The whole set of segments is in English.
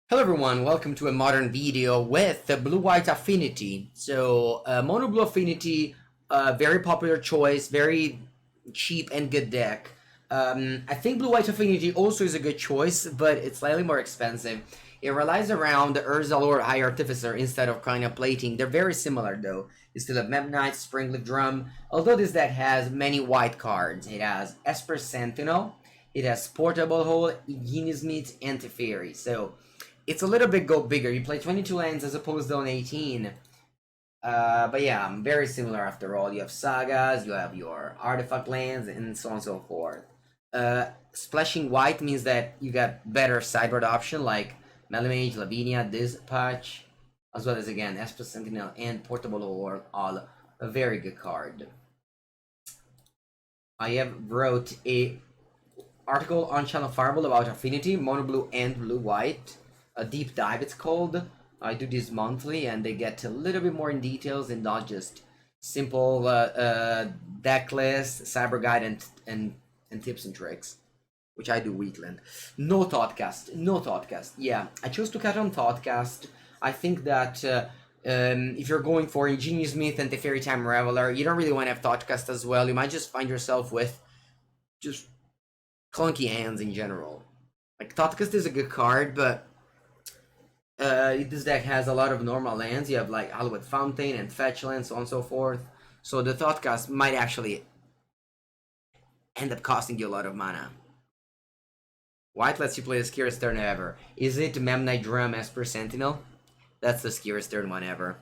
Hello everyone, welcome to a modern video with the blue-white Affinity. So, mono-blue Affinity, very popular choice, very cheap and good deck. I think blue-white Affinity also is a good choice, but it's slightly more expensive. It relies around the Urza or High Artificer instead of kind of plating. They're very similar though. You still have Memnite, Springleaf Drum, although this deck has many white cards. It has Esper Sentinel, it has Portable Hole, Ingenious Smith, and Teferi. So, it's a little bit bigger. You play 22 lands as opposed to on 18. But yeah, very similar after all. You have Sagas, you have your artifact lands, and so on and so forth. Splashing white means that you got better sideboard option like Meddling Mage, Lavinia, this patch, as well as again Esper Sentinel and Portable Or, all a very good card. I have wrote a article on Channel Fireball about Affinity, mono blue and blue white. A deep dive it's called. I do this monthly and they get a little bit more in details and not just simple deck list, cyber guide and tips and tricks, which I do weekly. No Thoughtcast. Yeah, I chose to cut on Thoughtcast. I think that if you're going for Ingenious Smith and Teferi Time Raveler, you don't really want to have Thoughtcast as well. You might just find yourself with just clunky hands in general. Like Thoughtcast is a good card, but this deck has a lot of normal lands. You have like Hallowed Fountain and fetch lands, so on and so forth. So the Thoughtcast might actually end up costing you a lot of mana. White lets you play the scariest turn ever. Is it Memnite Drum Esper Sentinel? That's the scariest turn one ever.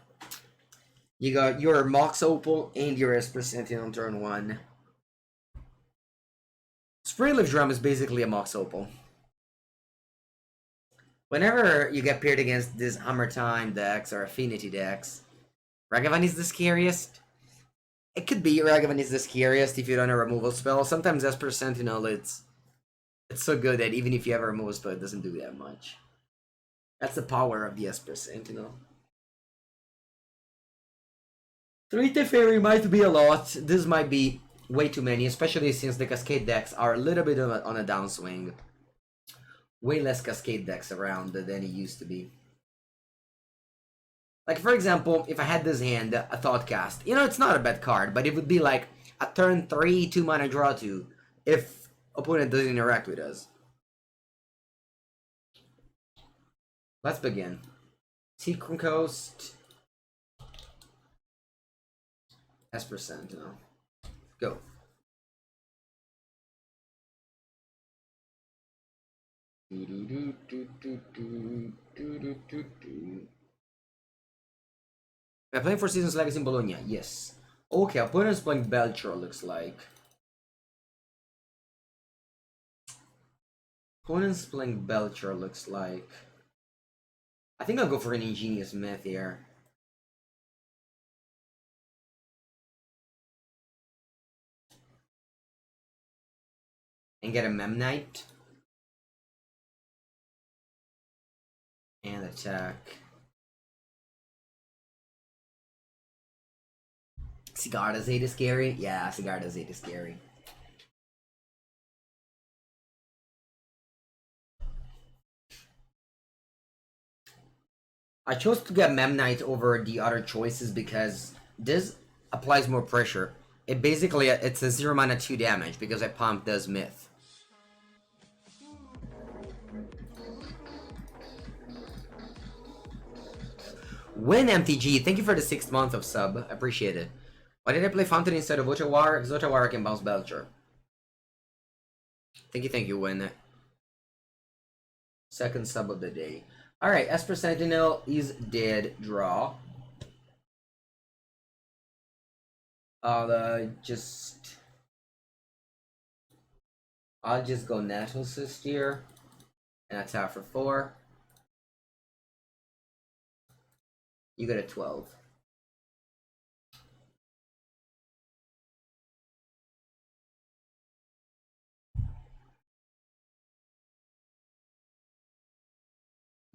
You got your Mox Opal and your Esper Sentinel on turn 1. Springleaf Drum is basically a Mox Opal. Whenever you get paired against these Hammer Time decks or Affinity decks, Ragavan is the scariest. It could be Ragavan is the scariest if you don't have a removal spell. Sometimes Esper Sentinel, it's so good that even if you have a removal spell, it doesn't do that much. That's the power of the Esper Sentinel. 3 Teferi might be a lot. This might be way too many, especially since the Cascade decks are a little bit on a downswing. Way less Cascade decks around than it used to be. Like, for example, if I had this hand, a Thoughtcast, you know, it's not a bad card, but it would be like a turn 3, 2 mana draw 2 if opponent doesn't interact with us. Let's begin. Seachrome Coast. Esper Sentinel. Go. I'm playing for Seasons Legacy in Bologna, yes. Okay, opponent's playing Belcher, looks like. Opponent's playing Belcher, looks like. I think I'll go for an Ingenious Smith here. And get a Memnite. And attack. Cigar does 8 is scary? Yeah, Cigar does 8 is scary. I chose to get Memnite over the other choices because this applies more pressure. It basically, it's a 0 mana 2 damage because I pumped the Smith. Win MTG, thank you for the 6th month of sub, appreciate it. Why did I play Fountain instead of Otawara? Because Otawara can bounce Belcher. Thank you, Win. 2nd sub of the day. Alright, Esper Sentinel is dead. Draw. I'll just go Nettlecyst here. And attack for 4. You get a 12.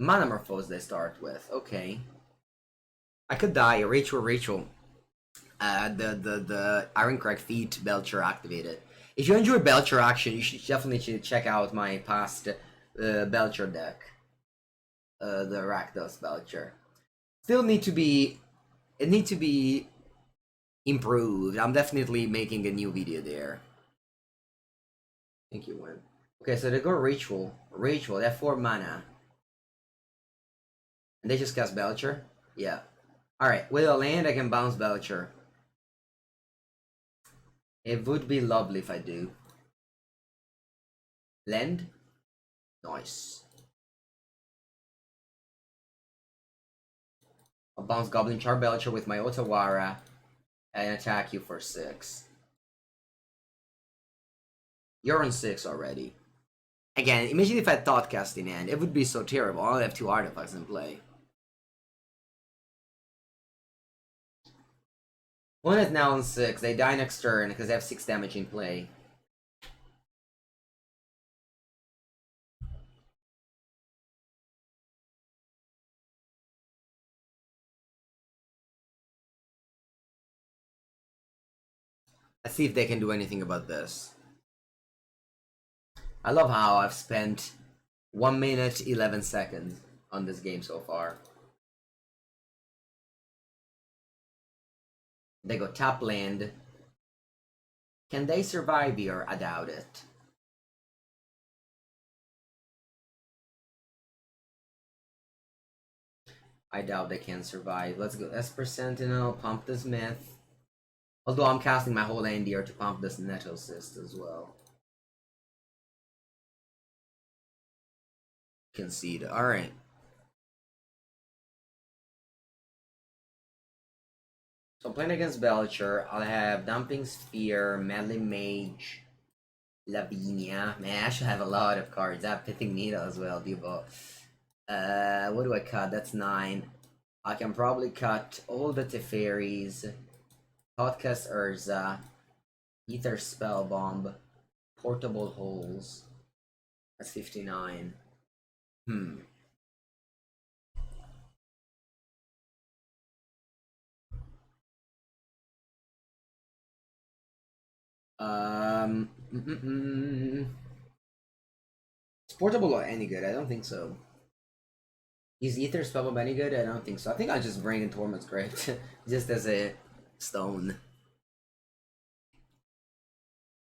Manamorphose they start with, okay. I could die, Rachel. The Ironcrag Feet Belcher activated. If you enjoy Belcher action, you should definitely check out my past Belcher deck. the Rakdos Belcher. Still need to be, it needs to be improved. I'm definitely making a new video there. Thank you, Win. Okay, so they go Ritual. Ritual, they have 4 mana. And they just cast Belcher? Yeah. Alright, with a land I can bounce Belcher. It would be lovely if I do. Land? Nice. I'll bounce Goblin Char Belcher with my Otawara and attack you for 6. You're on 6 already. Again, imagine if I thought casting end. It would be so terrible. I'll have 2 artifacts in play. One is now on 6. They die next turn because they have 6 damage in play. Let's see if they can do anything about this. I love how I've spent 1 minute 11 seconds on this game so far. They go top land. Can they survive here? I doubt it. I doubt they can survive. Let's go Esper Sentinel, pump the Smith. Although I'm casting my whole hand here to pump this Nettlecyst as well. Concede. Alright. So I'm playing against Belcher. I'll have Dumping Sphere, Meddling Mage, Lavinia. Man, I should have a lot of cards. I have Pithing Needle as well, Dubo. What do I cut? That's 9. I can probably cut all the Teferis. Podcast Urza. Aether Spellbomb. Portable Holes. That's 59. Is Portable any good? I don't think so. Is Aether Spellbomb any good? I don't think so. I think I'll just bring in Tormod's Crypt just as a stone.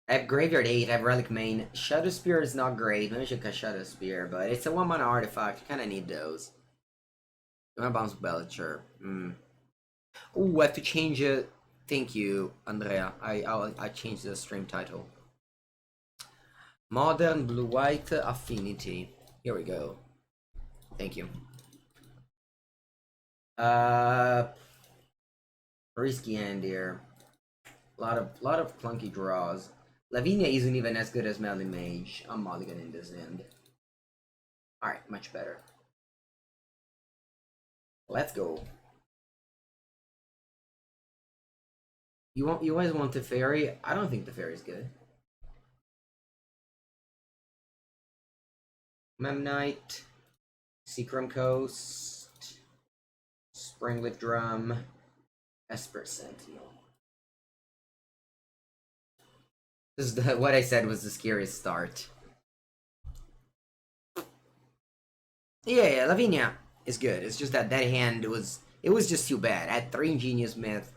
I have Graveyard 8, I have Relic Main. Shadowspear is not great. Maybe I should cast Shadowspear, but it's a 1-mana artifact. You kinda need those. I'm gonna bounce Belcher. Ooh, I have to change it. Thank you, Andrea. I changed the stream title. Modern Blue-White Affinity. Here we go. Thank you. Risky hand here. Lot of clunky draws. Lavinia isn't even as good as Meddling Mage. I'm mulliganing this end. Alright, much better. Let's go. You guys want Teferi? I don't think Teferi's good. Memnite, Seachrome Coast, Springleaf Drum, Esper Sentinel. This is what I said was the scariest start. Yeah, Lavinia is good. It's just that hand was just too bad. I had 3 Ingenious Smith.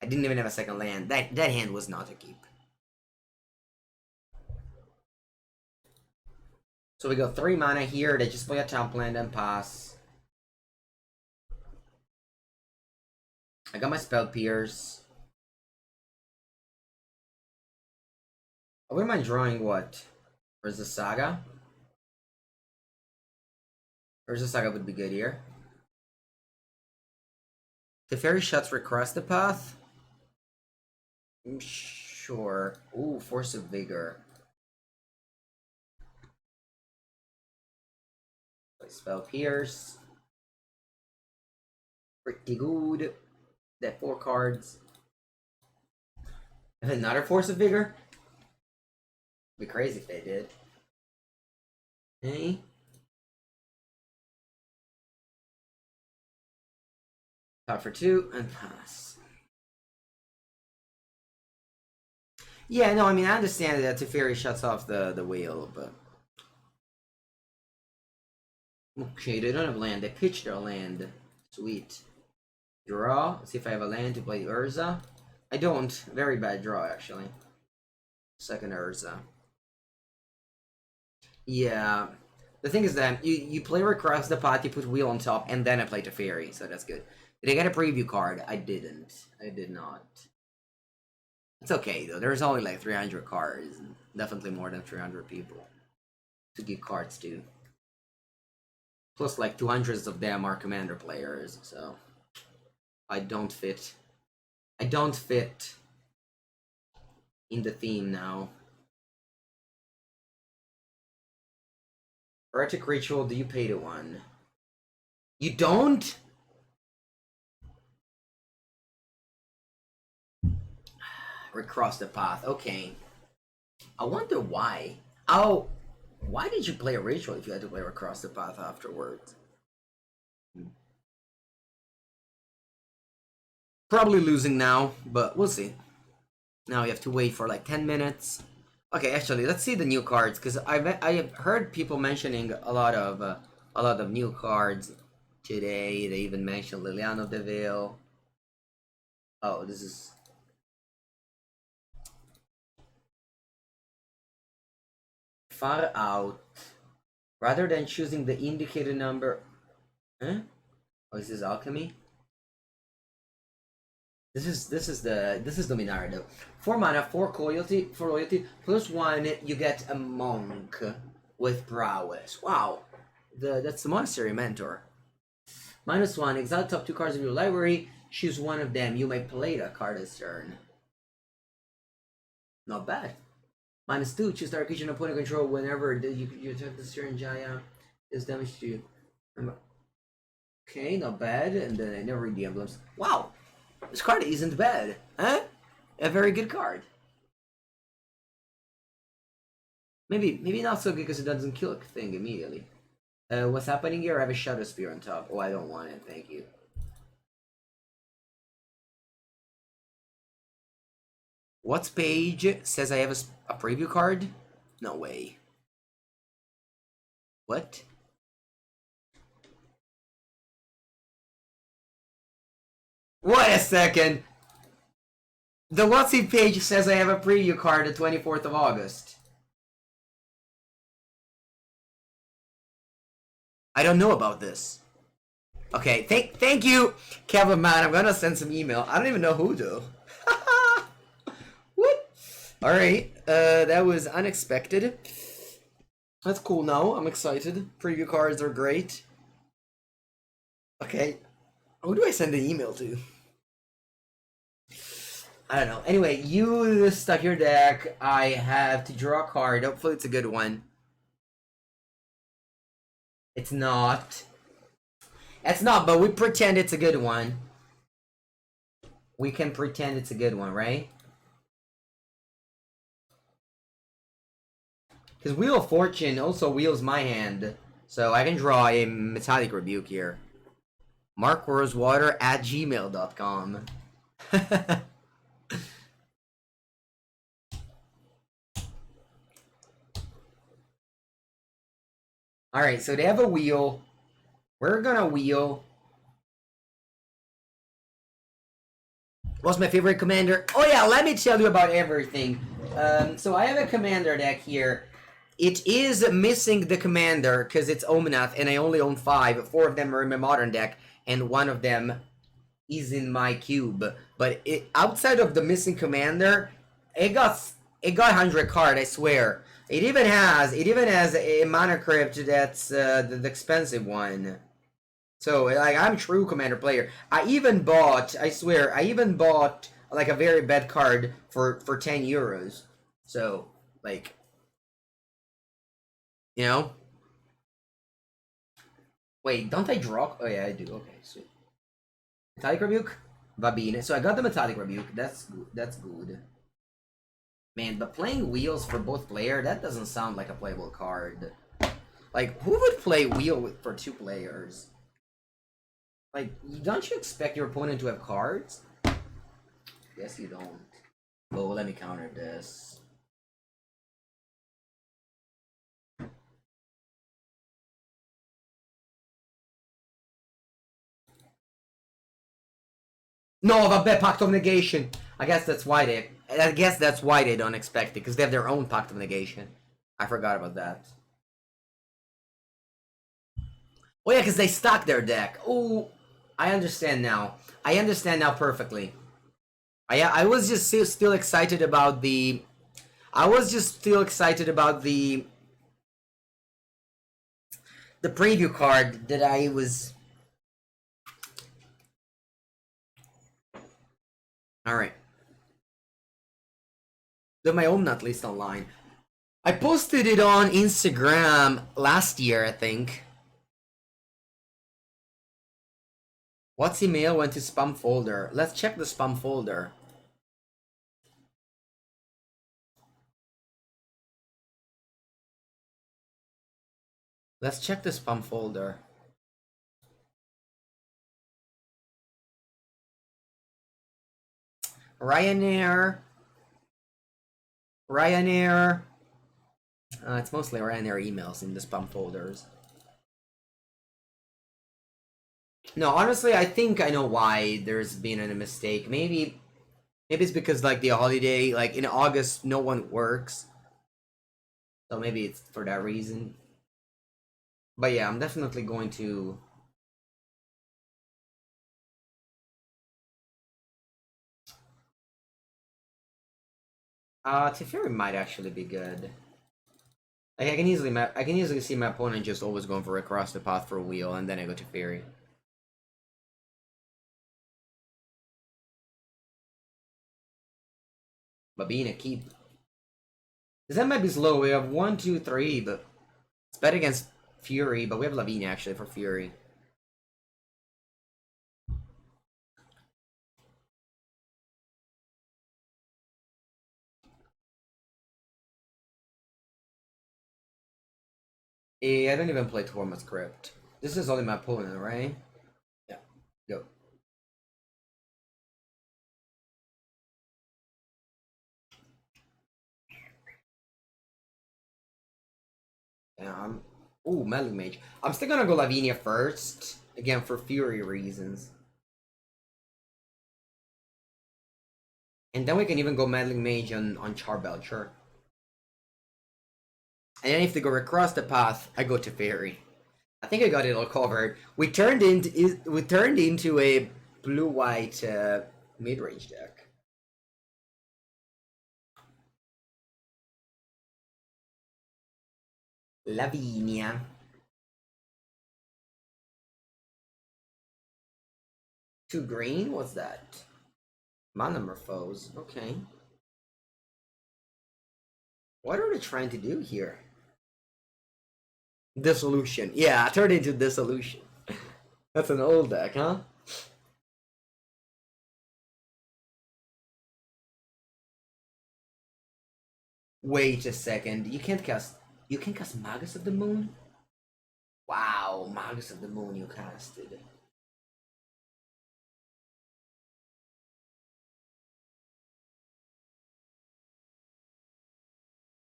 I didn't even have a second land. That hand was not a keep. So we go 3 mana here. They just play a top land and pass. I got my Spell Pierce. I wouldn't mind drawing what? Where's the Saga? Where's the Saga would be good here. Teferi Shots request the path? Sure. Ooh, Force of Vigor. Spell Pierce. Pretty good. That 4 cards. And another Force of Vigor? Be crazy if they did. Hey. Top for 2 and pass. Yeah, no, I mean I understand that Teferi shuts off the wheel, but Okay, they don't have land. They pitched their land. Sweet. Draw. See if I have a land to play Urza. I don't. Very bad draw, actually. Second Urza. Yeah. The thing is that you play across the path, you put wheel on top, and then I play Teferi, so that's good. Did I get a preview card? I didn't. I did not. It's okay, though. There's only like 300 cards. Definitely more than 300 people to give cards to. Plus, like, 200 of them are commander players, so... I don't fit in the theme now. Heretic Ritual, do you pay to one? You don't? Recross the path, okay. I wonder why. Oh, why did you play a Ritual if you had to play Across the Path afterwards? Probably losing now, but we'll see. Now you have to wait for like 10 minutes. Okay, actually, let's see the new cards, because I've heard people mentioning a lot of new cards today. They even mentioned Liliana of the Veil. Oh, this is... Far out. Rather than choosing the indicated number... Huh? Oh, is this Alchemy? This is Dominaria though. 4 mana, 4 loyalty, plus 1 you get a monk with prowess. Wow. That's the Monastery Mentor. -1, exile top 2 cards of your library, choose one of them. You may play that card this turn. Not bad. -2, choose the Arcadian opponent control whenever you attack this turn. Jaya is damage to you. Okay, not bad. And then I never read the emblems. Wow! This card isn't bad, huh? A very good card. Maybe not so good because it doesn't kill a thing immediately. What's happening here? I have a Shadowspear on top. Oh, I don't want it, thank you. What's page says I have a preview card? No way. What? Wait a second! The WhatsApp page says I have a preview card the 24th of August. I don't know about this. Okay, thank you, Kevin man. I'm gonna send some email. I don't even know who though. What? Alright, that was unexpected. That's cool now. I'm excited. Preview cards are great. Okay. Who do I send the email to? I don't know. Anyway, you stuck your deck. I have to draw a card. Hopefully it's a good one. It's not. It's not, but we pretend it's a good one. We can pretend it's a good one, right? Because Wheel of Fortune also wheels my hand. So I can draw a Metallic Rebuke here. markrosewater@gmail.com. Alright, so they have a wheel. We're gonna wheel. What's my favorite commander? Oh yeah, let me tell you about everything. So I have a commander deck here. It is missing the commander because it's Omnath and I only own 5. 4 of them are in my modern deck and 1 of them is in my cube. But outside of the missing commander, it got 100 card, I swear. It even has a mana crypt that's the expensive one. So like I'm true commander player. I even bought, I swear, like a very bad card for 10 euros. So like, you know. Wait, don't I draw? Oh yeah, I do. Okay, sweet. Metallic Rebuke, Vabine. So I got the Metallic Rebuke. That's good. That's good. Man, but playing wheels for both player, that doesn't sound like a playable card. Like, who would play wheel for 2 players? Like, don't you expect your opponent to have cards? Yes, you don't. Oh, let me counter this. No, vabbè, Pact of Negation. I guess that's why they don't expect it, because they have their own Pact of Negation. I forgot about that. Oh yeah, because they stock their deck. Oh, I understand now. I understand now perfectly. I was just still excited about the. I was just still excited about the preview card that I was. All right. The my own not list online. I posted it on Instagram last year, I think. What's email went to spam folder? Let's check the spam folder. Let's check the spam folder. Ryanair. It's mostly Ryanair emails in the spam folders. No, honestly, I think I know why there's been a mistake. Maybe it's because like the holiday, like in August, no one works. So maybe it's for that reason. But yeah, I'm definitely going to. Teferi might actually be good. Like I can easily see my opponent just always going for across the path for a wheel, and then I go to Teferi. But being a keep. This might be slow. We have 1, 2, 3, but it's better against Fury, but we have Lavinia actually for Fury. I don't even play Tormod's Crypt. This is only my opponent, right? Yeah. Go. Yeah, ooh, Meddling Mage. I'm still gonna go Lavinia first. Again, for Fury reasons. And then we can even go Meddling Mage on Charbelcher. And then if they go across the path, I go to Fairy. I think I got it all covered. We turned into a blue-white mid-range deck. Lavinia. 2 green? What's that? Monomorphose. Okay. What are they trying to do here? Dissolution. Yeah, I turned into Dissolution. That's an old deck, huh? Wait a second. You can cast Magus of the Moon? Wow, Magus of the Moon you casted.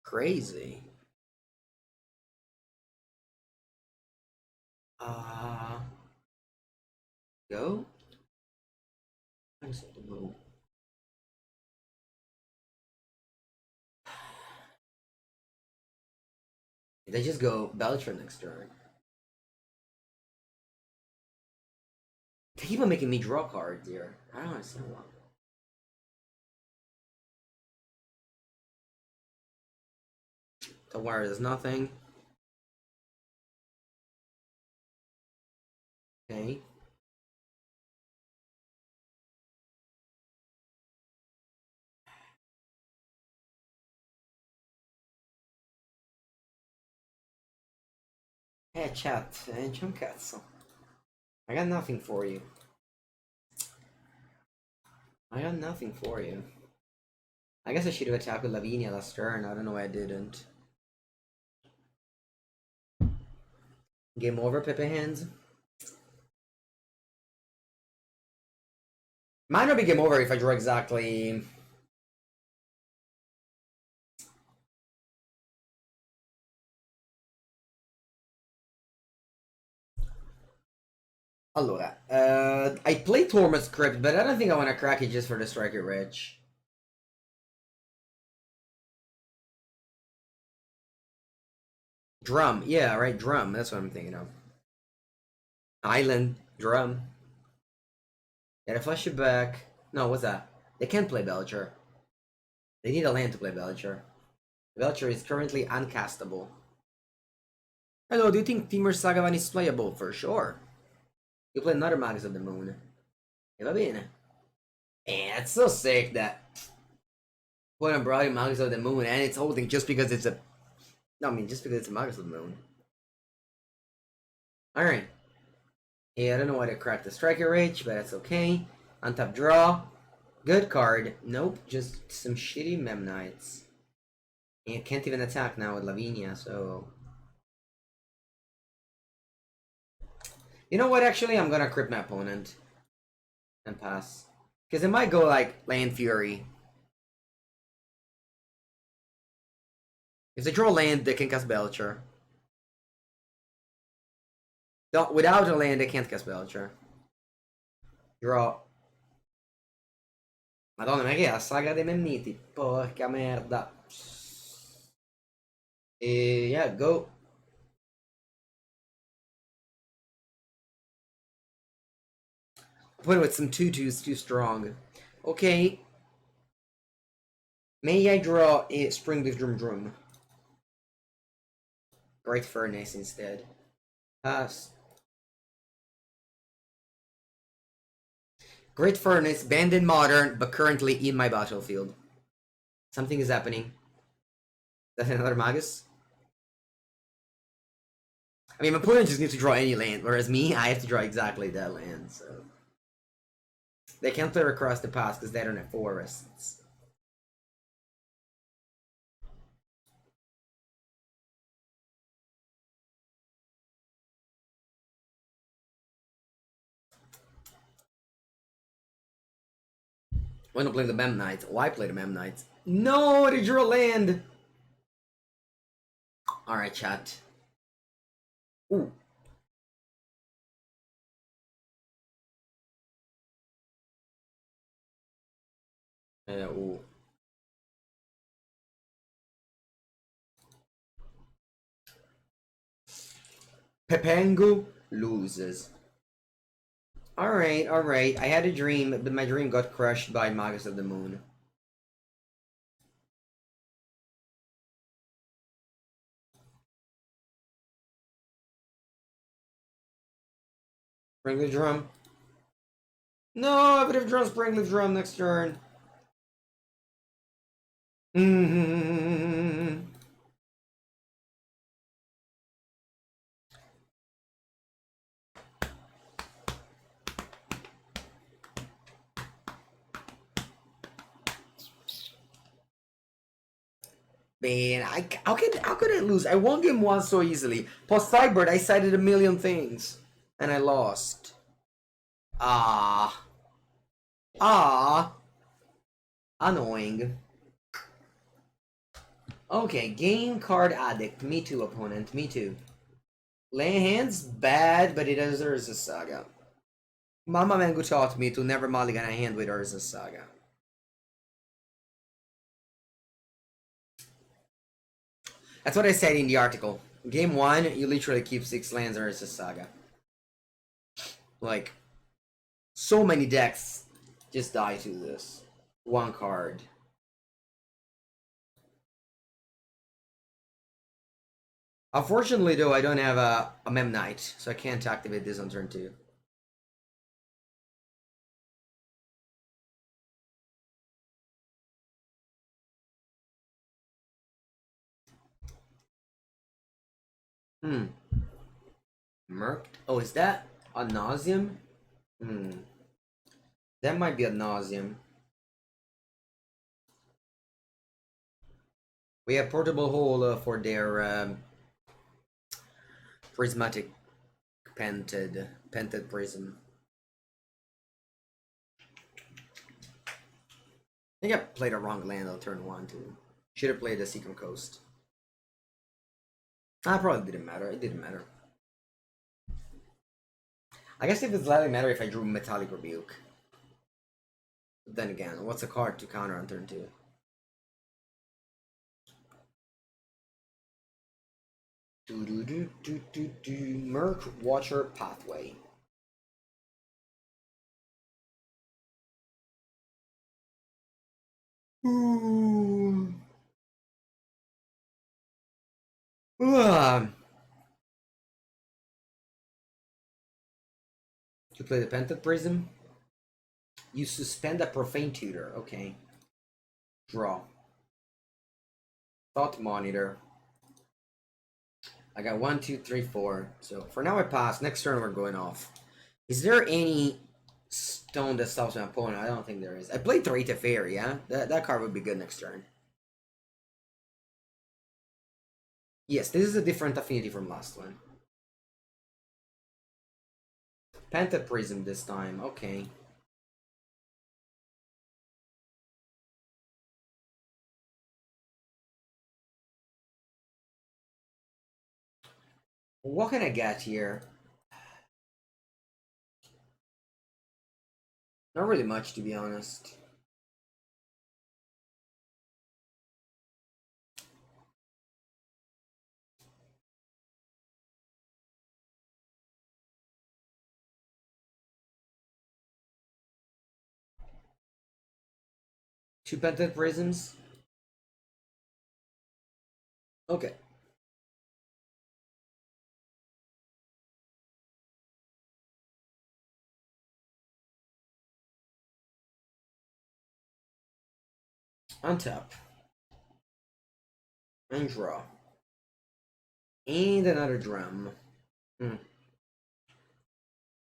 Crazy. Go? Magus of the Moon. They just go Belcher next turn. They keep on making me draw cards here. I don't understand why. Otawara does nothing. Okay. Hey chat, c'è un cazzo. I got nothing for you. I got nothing for you. I guess I should have attacked with Lavinia last turn. I don't know why I didn't. Game over, Pepe Hands. Might not be game over if I draw exactly. Allora, I play Tormod's Crypt, but I don't think I want to crack it just for the Striker Rich. Drum, yeah, right, Drum, that's what I'm thinking of. Island, Drum. Gotta flush it back. No, what's that? They can't play Belcher. They need a land to play Belcher. Belcher is currently uncastable. Hello, do you think Teamer Saga is playable? For sure. You play another Magus of the Moon. E va bene. Man, it's so sick that put on Broad Magus of the Moon and it's holding just because it's a... No, I mean, just because it's a Magus of the Moon. Alright. Yeah, I don't know why to crack the Striker Rage, but that's okay. Untap draw. Good card. Nope, just some shitty Memnites. And you can't even attack now with Lavinia, so... You know what, actually? I'm gonna crypt my opponent. And pass. Because it might go like Land Fury. If they draw land, they can cast Belcher. No, without a land, they can't cast Belcher. Draw. Madonna, ma che è la saga dei Memniti? Porca merda. Yeah, go. Put with some 2/2s too strong. Okay. May I draw a Springleaf Drum? Great Furnace instead. Pass. Great Furnace, banned in Modern, but currently in my battlefield. Something is happening. That's another Magus? I mean, my opponent just needs to draw any land, whereas me, I have to draw exactly that land, so... They can't play across the path because they don't have forests. Why not play the Memnite? Why play the Memnite? No, they drew a land! Alright, chat. Ooh. Ooh. Pepengu loses. Alright, alright. I had a dream, but my dream got crushed by Magus of the Moon. Springleaf Drum. No, I would have drawn Springleaf Drum next turn. Man, how could I lose? I won game one so easily. Post Cybert, I cited a million things. And I lost. Annoying. Okay, game card addict. Me too, opponent. Me too. Lay hands bad, but it has Urza Saga. Mama Mengu taught me to never mulligan a hand with Urza Saga. That's what I said in the article. Game 1, you literally keep 6 lands or Urza Saga. Like, so many decks just die to this. One card. Unfortunately, though, I don't have a Memnite, so I can't activate this on turn 2. Merked? Oh, is that a nauseum? That might be a nauseum. We have portable hole for their prismatic pented prism. I think I played a wrong land on turn 1 too. Should have played the Seachrome Coast. Probably didn't matter. It didn't matter. I guess it would slightly matter if I drew Metallic Rebuke. But then again, what's a card to counter on turn 2? Murk Watcher Pathway. Ooh. To play the Pented Prism, you suspend a Profane Tutor. Okay. Draw. Thought Monitor. I got 1, 2, 3, 4. So for now I pass. Next turn we're going off. Is there any stone that stops my opponent? I don't think there is. I played 3 Teferi, yeah? That card would be good next turn. Yes, this is a different affinity from last one. Pented Prism this time, okay. What can I get here? Not really much, to be honest. Two Pented Prisms? Okay. Untap. And draw. And another drum.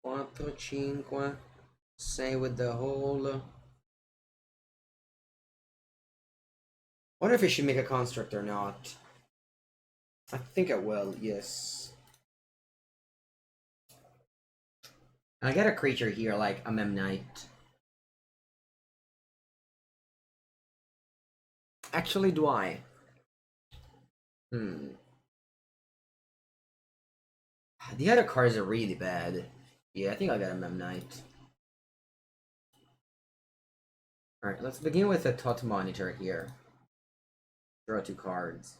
4, 5. Say with the whole. Wonder if I should make a construct or not. I think I will, yes. I get a creature here like a Memnite. Actually, do I? The other cards are really bad. Yeah, I think I got a Memnite. Alright, let's begin with a Tot Monitor here. Draw 2 cards.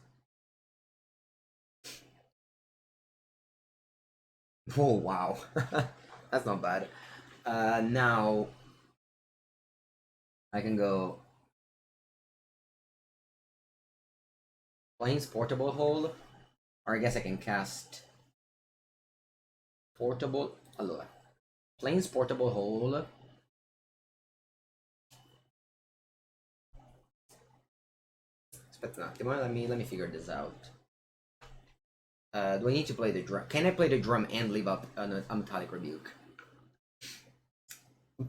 Oh, wow. That's not bad. Now I can go Plains Portable Hole, or I guess I can cast Portable. Allora, Plains Portable Hole. Aspetta un attimo, let me figure this out. Do I need to play the drum? Can I play the drum and leave up a Metallic Rebuke?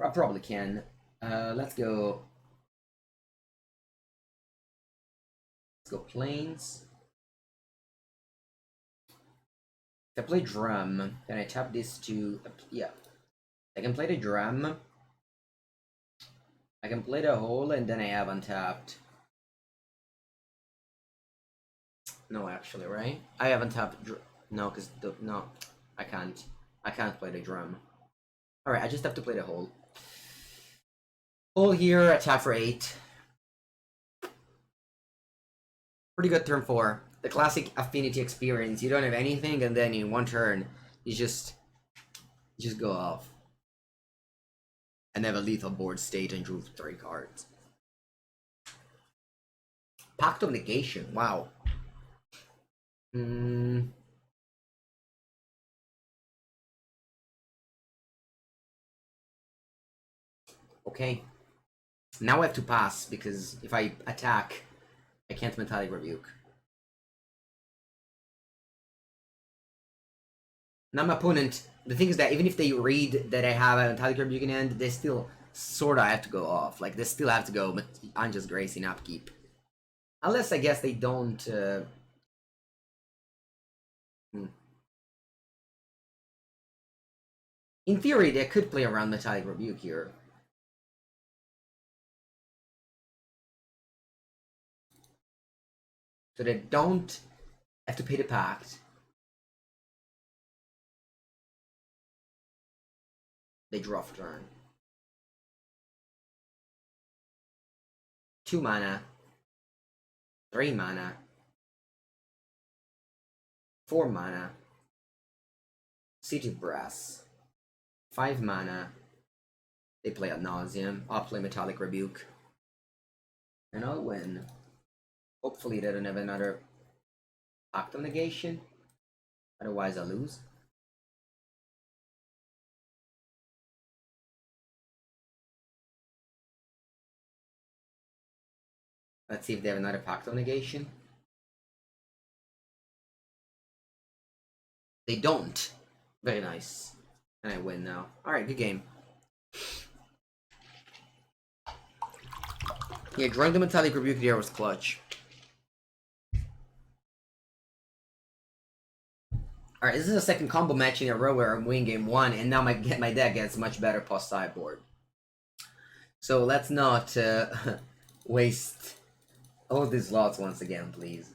I probably can. Let's go. Let's go Plains. If I play drum, then I tap this to yeah. I can play the drum. I can play the hole, and then I have untapped. No, actually, right? I haven't tapped. No, because no, I can't. I can't play the drum. All right, I just have to play the hole. Hole here, attack for 8. Pretty good turn 4. The classic Affinity experience. You don't have anything, and then in one turn, you just go off. And have a lethal board state and drew 3 cards. Pact of Negation. Wow. Okay. Now I have to pass, because if I attack, I can't Metallic Rebuke. Now my opponent, the thing is that even if they read that I have a Metallic Rebuke in hand, they still sorta have to go off. Like, they still have to go Unjust Grace in upkeep. Unless, I guess, they don't... In theory, they could play around Metallic Rebuke here. So they don't have to pay the Pact. They draw for turn. 2 mana. 3 mana. 4 mana. City Brass. 5 mana. They play Ad Nauseam. I'll play Metallic Rebuke. And I'll win. Hopefully they don't have another Act of Negation. Otherwise I'll lose. Let's see if they have another Pact of Negation. They don't. Very nice. And I win now. Alright, good game. Yeah, drawing the Metallic Rebuke there was clutch. Alright, this is the second combo match in a row where I'm winning game 1, and now my deck gets much better post sideboard. So let's not waste all these slots once again, please.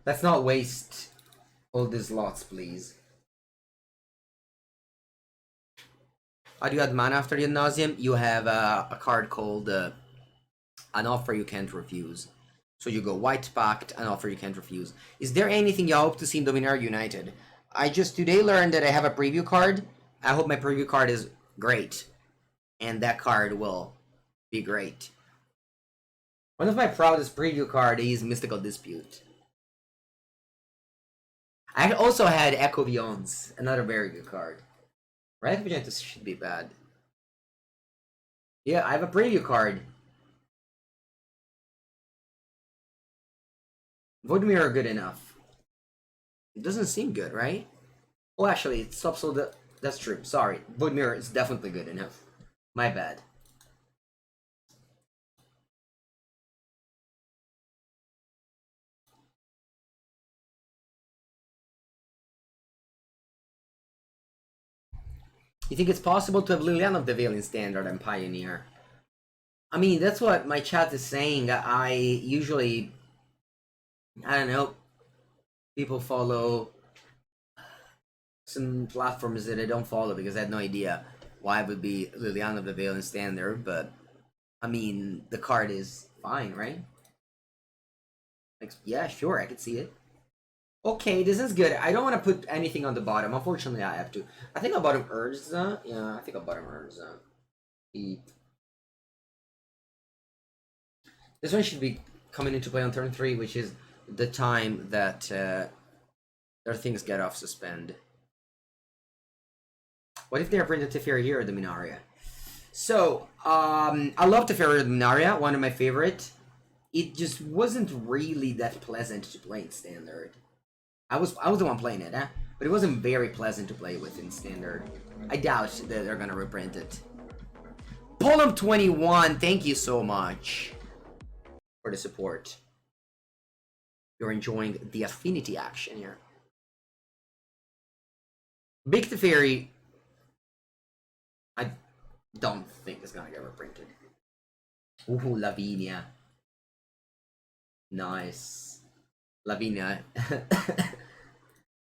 Let's not waste all these slots, please. How do you add mana after the Ad Nauseam? You have a card called An Offer You Can't Refuse. So you go White Pact, An Offer You Can't Refuse. Is there anything you hope to see in Dominaria United? I just today learned that I have a preview card. I hope my preview card is great. And that card will be great. One of my proudest preview cards is Mystical Dispute. I also had Echo Beyonds, another very good card. Relic of Progenitus should be bad. Yeah, I have a preview card. Void Mirror good enough. It doesn't seem good, right? Oh, actually, it's also the... That's true. Sorry. Void Mirror is definitely good enough. My bad. You think it's possible to have Liliana of the Veil in Standard and Pioneer? I mean, that's what my chat is saying. I usually... I don't know. People follow some platforms that I don't follow because I had no idea why it would be Liliana of the Veil in Standard, but... I mean, the card is fine, right? Like, yeah, sure, I can see it. Okay, this is good. I don't want to put anything on the bottom. Unfortunately, I have to. I think I'll bottom Urza. Yeah, I think I'll bottom Urza. Eat. This one should be coming into play on turn 3, which is the time that their things get off suspend. What if they are printed Teferi here at the Minaria? So, I love Teferi at the Minaria, one of my favorite. It just wasn't really that pleasant to play in Standard. I was the one playing it, but it wasn't very pleasant to play with in Standard. I doubt that they're gonna reprint it. Polum 21, thank you so much for the support. You're enjoying the Affinity action here. Big Teferi, I don't think it's gonna get reprinted. Ooh, Lavinia. Nice. Lavinia.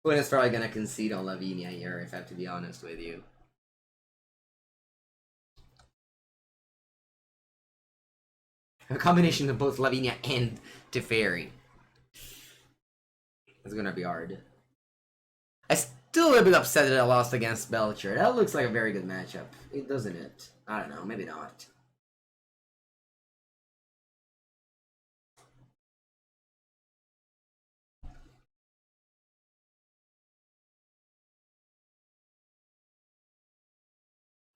Is probably gonna concede on Lavinia here, if I have to be honest with you. A combination of both Lavinia and Teferi. It's gonna be hard. I'm still a little bit upset that I lost against Belcher. That looks like a very good matchup. It doesn't it? I don't know, maybe not.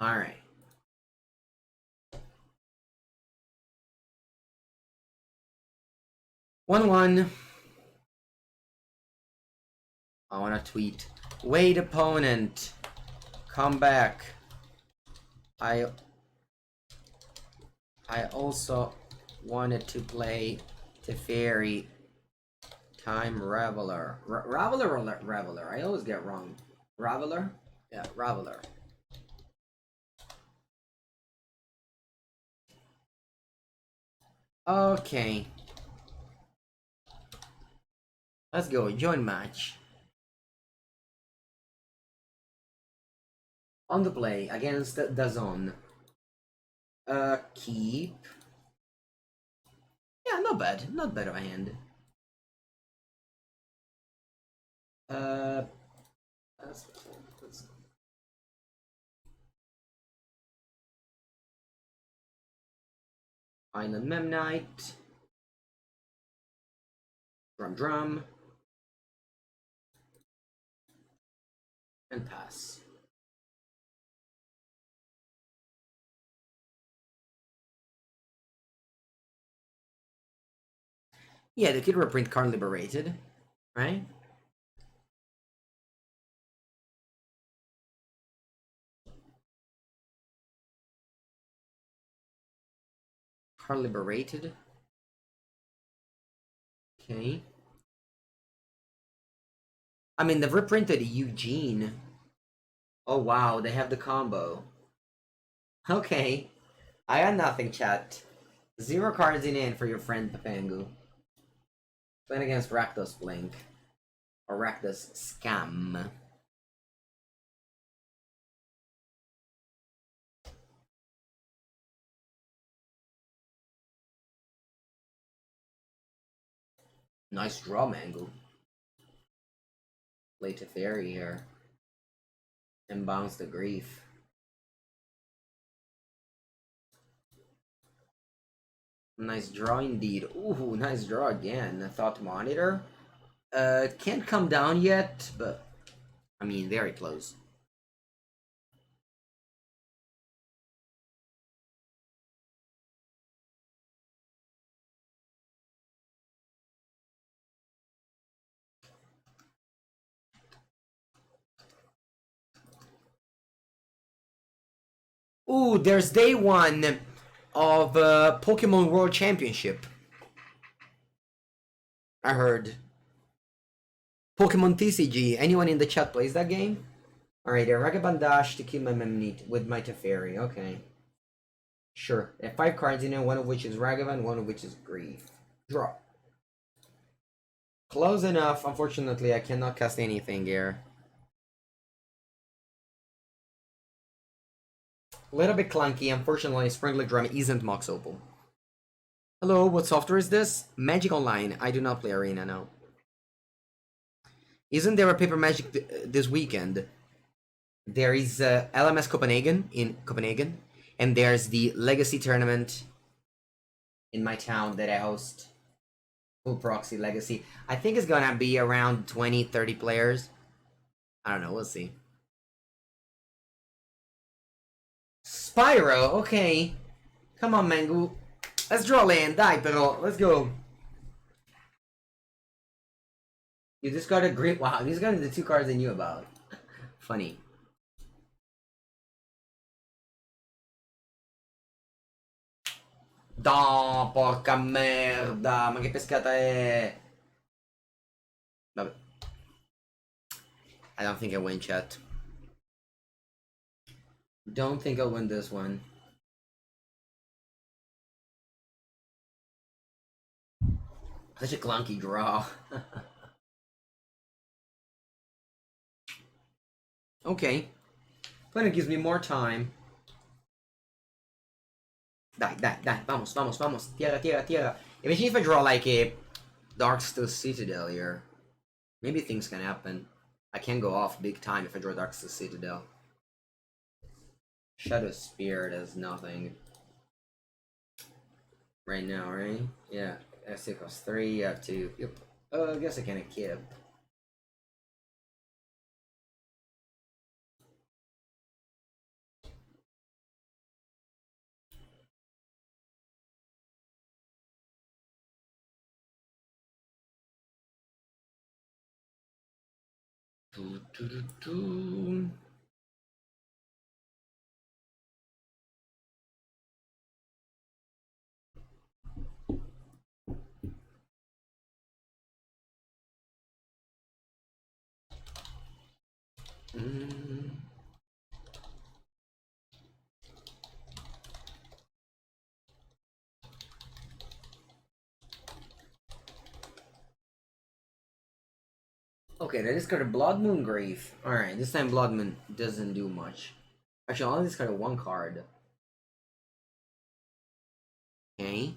Alright. One. I wanna tweet. Wait, opponent. Come back. I also wanted to play Teferi. Time Raveler. Raveler or Raveler? I always get wrong. Raveler? Yeah, Raveler. Okay. Let's go. Join match. On the play against the zone. Keep. Yeah, not bad. Not bad of a hand. Let's find a Memnite. Drum. And pass. Yeah, the kid reprint card liberated, right? Card liberated. Okay. I mean, they've reprinted Eugene. Oh wow, they have the combo. Okay. I got nothing, chat. 0 cards in hand for your friend Papangu. Playing against Rakdos Blink. Or Rakdos Scam. Nice draw, Mango. Play Teferi here. And bounce the Grief. Nice draw indeed. Ooh, nice draw again. Thought Monitor. Can't come down yet, but I mean, very close. Ooh, there's day 1 of Pokemon World Championship. I heard. Pokemon TCG. Anyone in the chat plays that game? Alright, a Ragavan Dash to kill my Memnite with my Teferi. Okay. Sure. I have 5 cards in it, one of which is Ragavan, one of which is Grief. Draw. Close enough. Unfortunately, I cannot cast anything here. A little bit clunky. Unfortunately, Springleaf Drum isn't Mox Opal. Hello, what software is this? Magic Online. I do not play Arena now. Isn't there a Paper Magic this weekend? There is LMS Copenhagen in Copenhagen, and there's the Legacy Tournament in my town that I host. Full Proxy Legacy. I think it's gonna be around 20-30 players. I don't know, we'll see. Spyro, okay. Come on, Mengu. Let's draw land, dai però, let's go. You just got a great, wow, these guys are the 2 cards I knew about. Funny. No, porca merda, ma che pescata è? Vabbè. I don't think I win, chat. Don't think I'll win this one. Such a clunky draw. Okay. But it gives me more time. Dai, vamos, vamos, vamos. Tierra, tierra, tierra. Imagine if I draw like a Darksteel Citadel here. Maybe things can happen. I can go off big time if I draw Darksteel Citadel. Shadowspear does nothing. Right now, right? Yeah. S equals 3, I have 2. Yep. I guess I can keep. Okay, they discarded Blood Moon Grave. Alright, this time Blood Moon doesn't do much. Actually, I only discarded one card. Okay.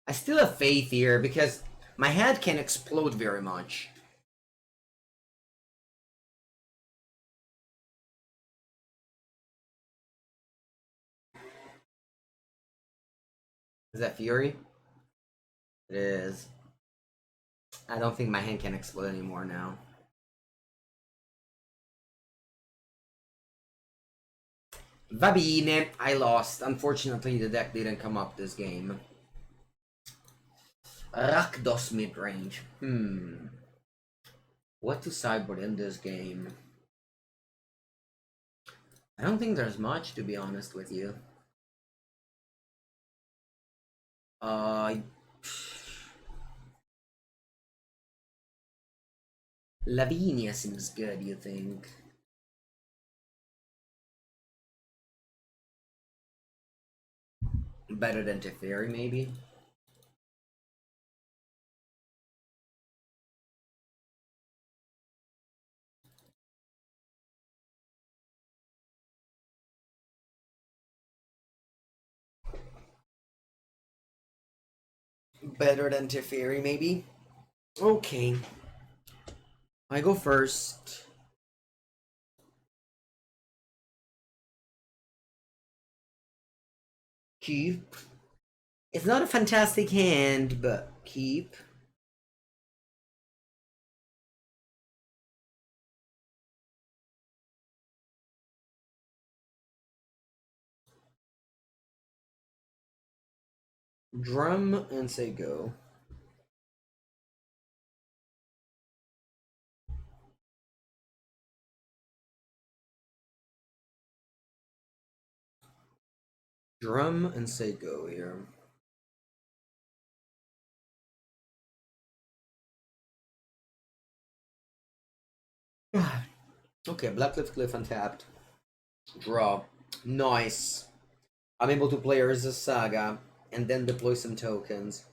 I still have faith here because my hand can explode very much. Is that Fury? It is. I don't think my hand can explode anymore now. Va bene, I lost. Unfortunately, the deck didn't come up this game. Rakdos midrange. What to sideboard in this game? I don't think there's much, to be honest with you. Lavinia seems good, you think? Better than Teferi, maybe? Better than Teferi, maybe? Okay. I go first. Keep. It's not a fantastic hand, but keep. Drum and say go. Drum and say go here. Okay, Blackcliff Cliff untapped. Draw. Nice. I'm able to play Urza Saga and then deploy some tokens.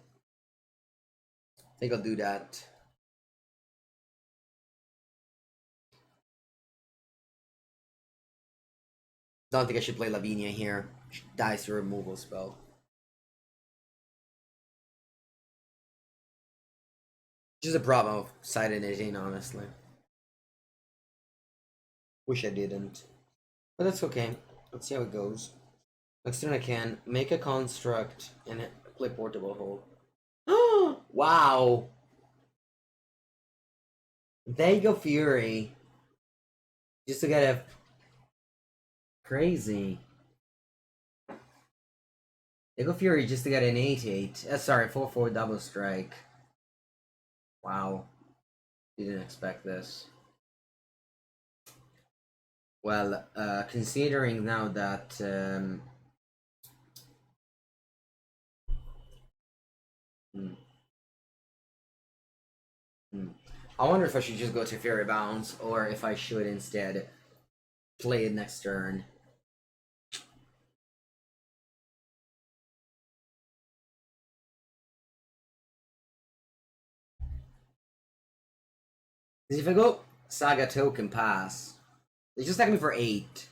I think I'll do that. Don't think I should play Lavinia here. She dies to removal spell. Just a problem of siding it in, honestly. Wish I didn't. But that's okay. Let's see how it goes. Next turn I can make a construct and play Portable Hold. Wow! There you go, Fury. Just to get a crazy. They go Fury just to get an 8/8. Sorry, 4/4 double strike. Wow. Didn't expect this. Well, considering now that I wonder if I should just go to Fury Bounce or if I should instead play it next turn. If I go Saga token pass, they just attack me for 8.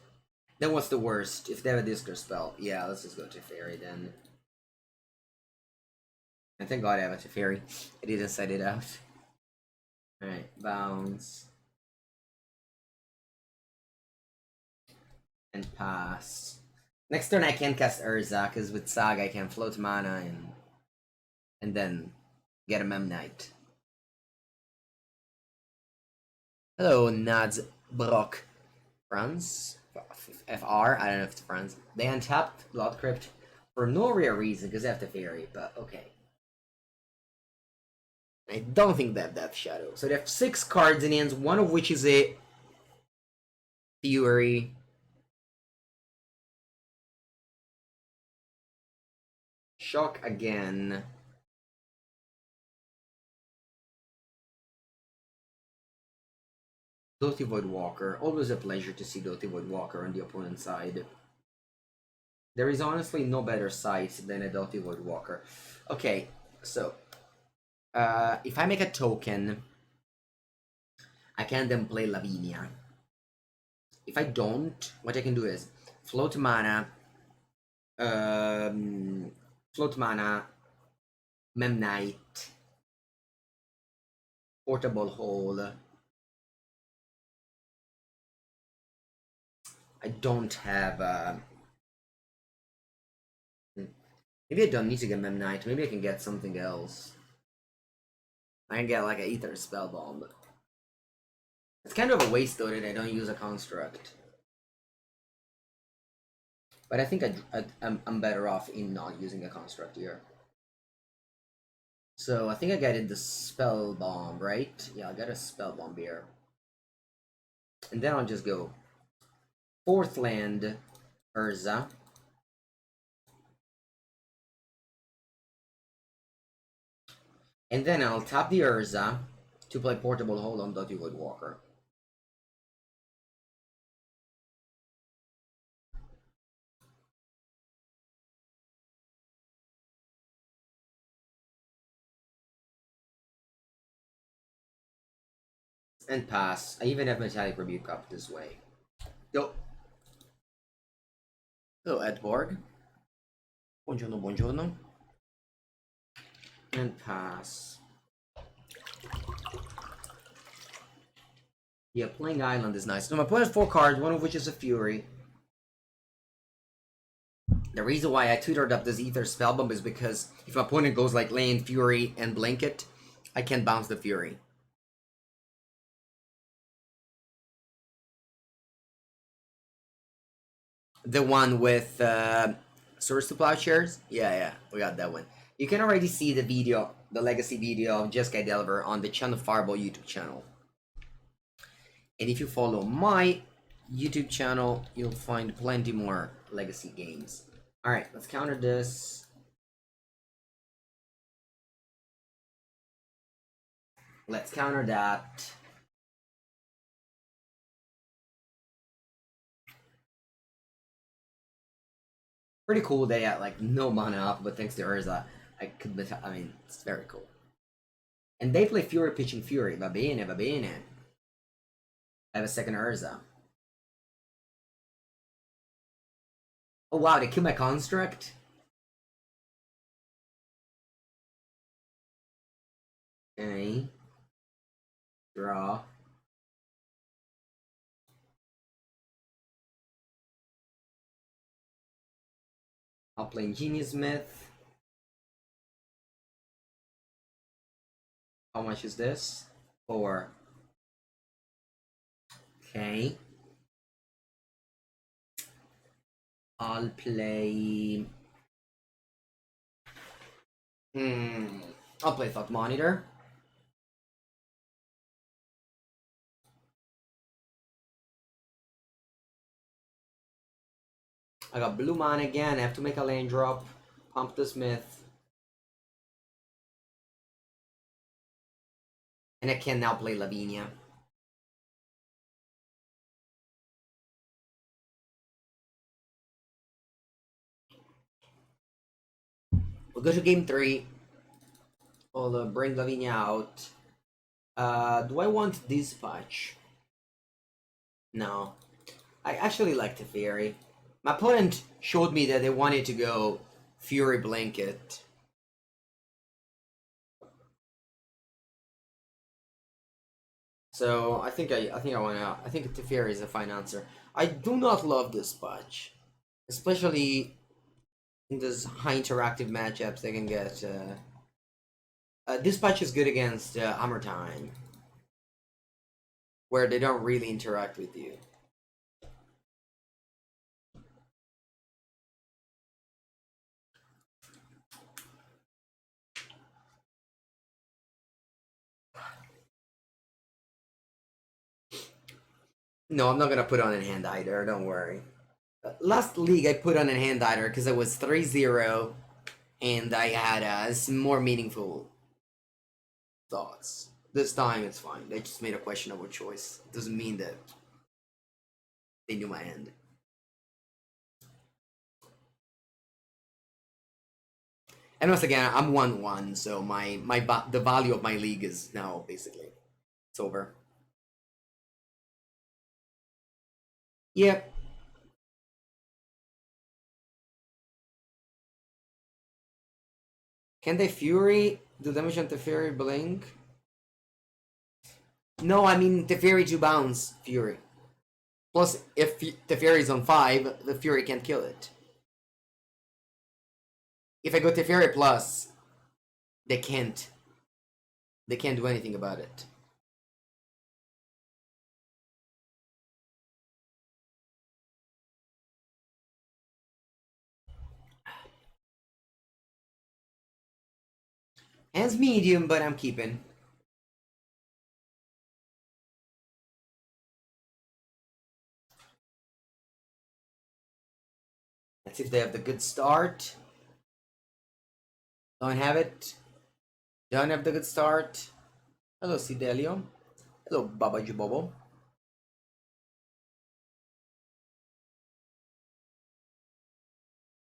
Then what's the worst? If they have a discard spell. Yeah, let's just go to Teferi then. And thank God I have a Teferi. I didn't set it out. Alright, bounce. And pass. Next turn I can cast Urza, because with Saga I can float mana and then get a Memnite. Hello, Nads Brock. France? FR? I don't know if it's France. They untapped Blood Crypt for no real reason, because they have Teferi, but okay. I don't think they have Death Shadow. So they have 6 cards in hands, one of which is a Fury. Shock again. Doty Voidwalker. Always a pleasure to see Doty Voidwalker on the opponent's side. There is honestly no better sight than a Doty Voidwalker. Okay, so if I make a token, I can then play Lavinia. If I don't, what I can do is float mana, float mana, Memnite, Portable Hole. I don't have. Maybe I don't need to get Memnite. Maybe I can get something else. I can get like an Aether Spellbomb. It's kind of a waste though that I don't use a construct. But I think I'm better off in not using a construct here. So I think I got the Spellbomb, right? Yeah, I got a Spellbomb here. And then I'll just go 4th land, Urza. And then I'll tap the Urza to play Portable Hold on Dotty Woodwalker. And pass. I even have Metallic Rebuke up this way. Go. Hello, Edborg. Buongiorno, buongiorno. And pass. Yeah, playing Island is nice. So my opponent has 4 cards, one of which is a Fury. The reason why I tutored up this Aether Spellbomb is because if my opponent goes like Land, Fury, and Blanket, I can bounce the Fury. The one with Swords to Plowshares? Yeah, we got that one. You can already see the video, the legacy video of Jeskai Delver on the Channel Fireball YouTube channel. And if you follow my YouTube channel, you'll find plenty more legacy games. Alright, let's counter this. Let's counter that. Pretty cool they had like no mana up, but thanks to Urza, I mean, it's very cool. And they play Fury pitching Fury. Va bene, va bene. I have a second Urza. Oh wow, they killed my construct? Okay. Draw. I'll play Ingenious Smith. How much is this? 4. Okay. I'll play... I'll play Thought Monitor. I got blue mana again. I have to make a land drop. Pump the Smith. And I can now play Lavinia. We'll go to game 3. I'll bring Lavinia out. Do I want this patch? No. I actually like Teferi. My opponent showed me that they wanted to go Fury Blanket. So I think Teferi is a fine answer. I do not love this patch, especially in those high interactive matchups they can get. This patch is good against Hammer Time, where they don't really interact with you. No, I'm not gonna put on a hand either, don't worry. Last league I put on a hand either because I was 3-0 and I had some more meaningful thoughts. This time it's fine. They just made a questionable choice. It doesn't mean that they knew my hand. And once again, I'm 1-1, so the value of my league is now basically it's over. Yep. Can they Fury do damage on Teferi Blink? No, I mean Teferi to bounce Fury. Plus, if Teferi is on 5, the Fury can't kill it. If I go Teferi plus, they can't. They can't do anything about it. Hands medium, but I'm keeping. Let's see if they have the good start. Don't have it. Don't have the good start. Hello, Cidelio. Hello, Baba Jubobo.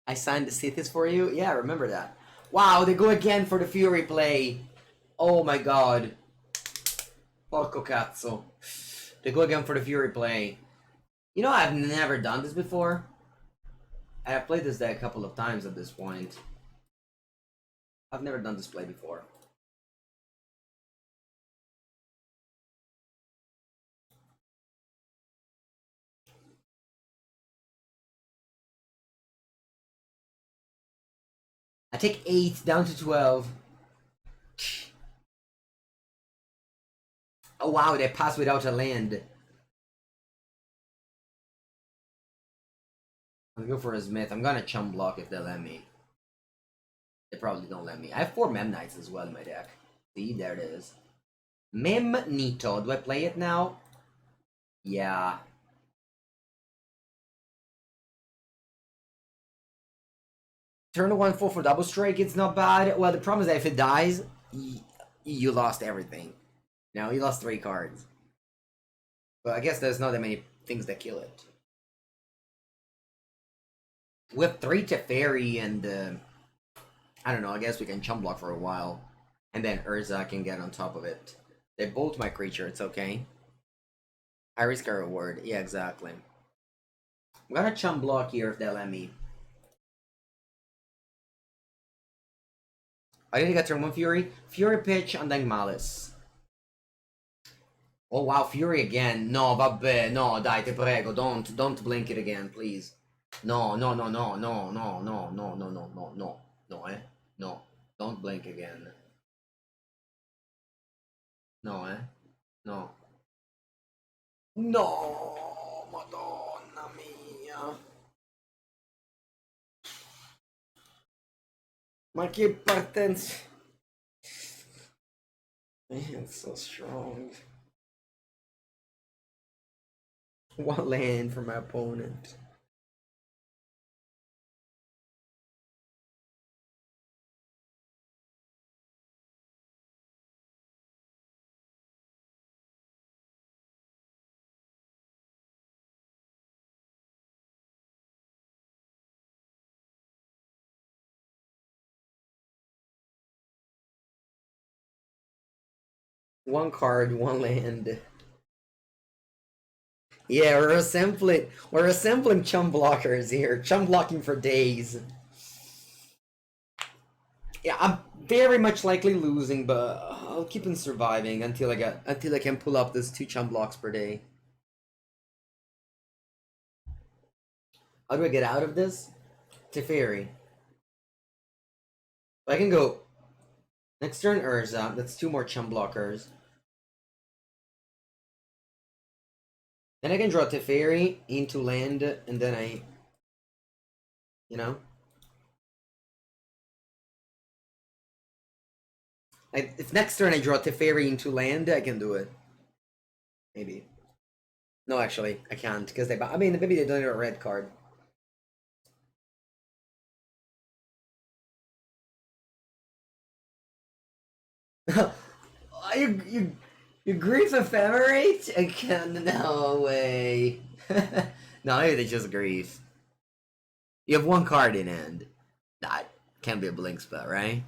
I signed the cities for you? Yeah, I remember that. Wow, they go again for the Fury play. Oh my god. Porco cazzo. They go again for the Fury play. You know, I've never done this before. I have played this deck a couple of times at this point. I've never done this play before. I take 8 down to 12. Oh wow, they pass without a land. I'm gonna go for a Smith. I'm gonna chum block if they let me. They probably don't let me. I have 4 Memnites as well in my deck. See, there it is. Memnito. Do I play it now? Yeah. Turn 1/4 for double strike. It's not bad. Well, the problem is that if it dies, you lost everything. Now you lost 3 cards. But I guess there's not that many things that kill it. With 3 Teferi and I don't know. I guess we can chum block for a while, and then Urza can get on top of it. They bolt my creature. It's okay. I risk a reward. Yeah, exactly. I'm gonna chum block here if they let me. I didn't get turn 1 Fury. Fury pitch and then Malice. Oh wow, Fury again. No, vabbè, no, dai, te prego, don't blink it again, please. No, no, no, no, no, no, no, no, no, no, no, no, no, no, don't blink again. No, no. No, Madonna mia. Ma che partenza. Man, it's so strong. 1 land for my opponent. One card, 1 land. Yeah, we're assembling chum blockers here. Chum blocking for days. Yeah, I'm very much likely losing, but I'll keep on surviving until I can pull up this 2 chum blocks per day. How do I get out of this? Teferi. I can go next turn Urza. That's 2 more chum blockers. Then I can draw Teferi into land, and then you know. If next turn I draw Teferi into land, I can do it. Maybe. No, actually, I can't, because I mean, maybe they don't have a red card. You grief ephemerate? I can't. No way. No, maybe they just grief. You have 1 card in hand. That can't be a blink spell, right?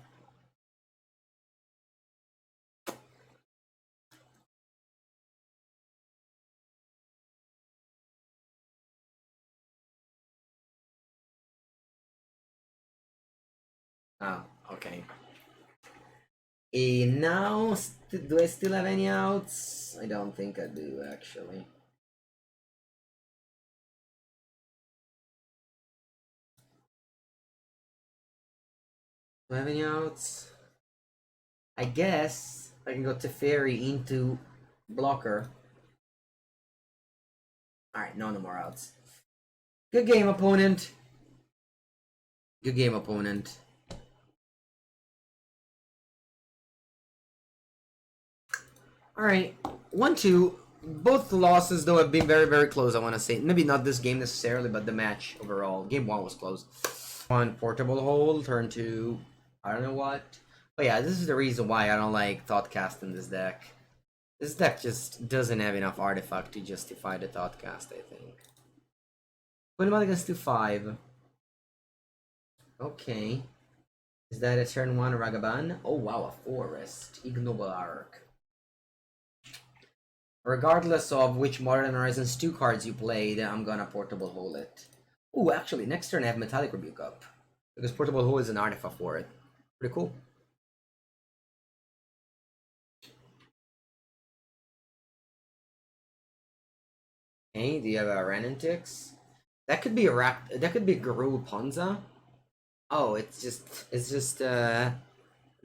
Oh, okay. Now, do I still have any outs? I don't think I do, actually. Do I have any outs? I guess I can go Teferi into blocker. Alright, no more outs. Good game, opponent. Good game, opponent. Alright, 1-2. Both losses, though, have been very, very close, I want to say. Maybe not this game necessarily, but the match overall. Game 1 was close. 1, portable hole. Turn 2, I don't know what. But yeah, this is the reason why I don't like Thoughtcast in this deck. This deck just doesn't have enough artifact to justify the Thoughtcast, I think. Put him out against 2-5. Okay. Is that a turn 1 Ragavan? Oh wow, a forest. Ignoble Arc. Regardless of which Modern Horizons 2 cards you played, I'm gonna Portable Hole it. Ooh, actually, next turn I have Metallic Rebuke up. Because Portable Hole is an artifact for it. Pretty cool. Okay, do you have a Renentix? That could be a that could be Guru Ponza. Oh, it's just the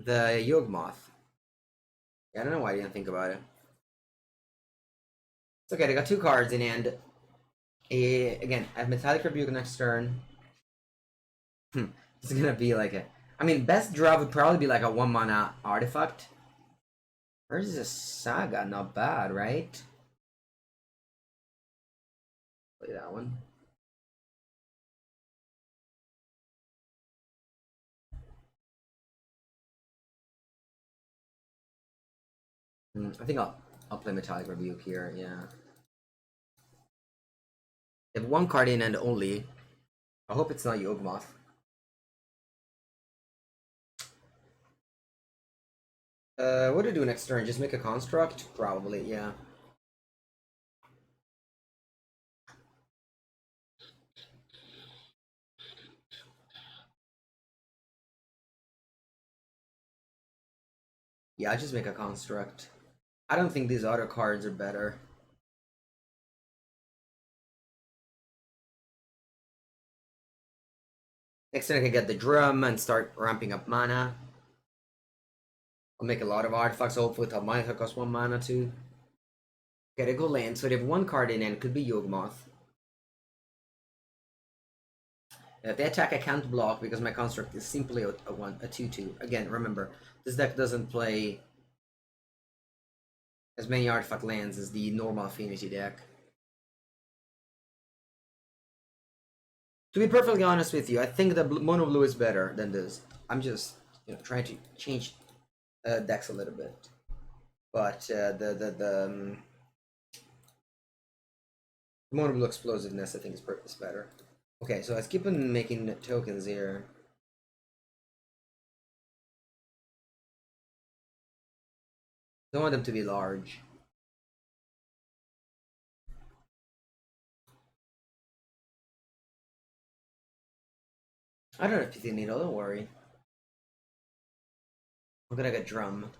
Yawgmoth. Yeah, I don't know why I didn't think about it. It's okay, they got 2 cards in hand. Again, I have Metallic Rebuke next turn. It's gonna be like a... I mean, best draw would probably be like a 1-mana artifact. Where's this Saga? Not bad, right? Play that one. I think I'll play Metallic Rebuke here, yeah. They have 1 card in and only. I hope it's not Yawgmoth. What do I do next turn? Just make a construct? Probably, yeah. Yeah, I just make a construct. I don't think these other cards are better. Next turn I can get the drum and start ramping up mana. I'll make a lot of artifacts, hopefully with mana cost 1 mana too. Okay, they go land, so they have 1 card in and it could be Yawgmoth. If they attack, I can't block because my construct is simply a 2-2. Again, remember, this deck doesn't play as many artifact lands as the normal Affinity deck. To be perfectly honest with you, I think the Mono Blue is better than this. I'm just, trying to change decks a little bit. But the Mono Blue Explosiveness, I think, is better. Okay, so let's keep on making tokens here. Don't want them to be large. I don't have Pithing Needle, don't worry. I'm gonna get Drum.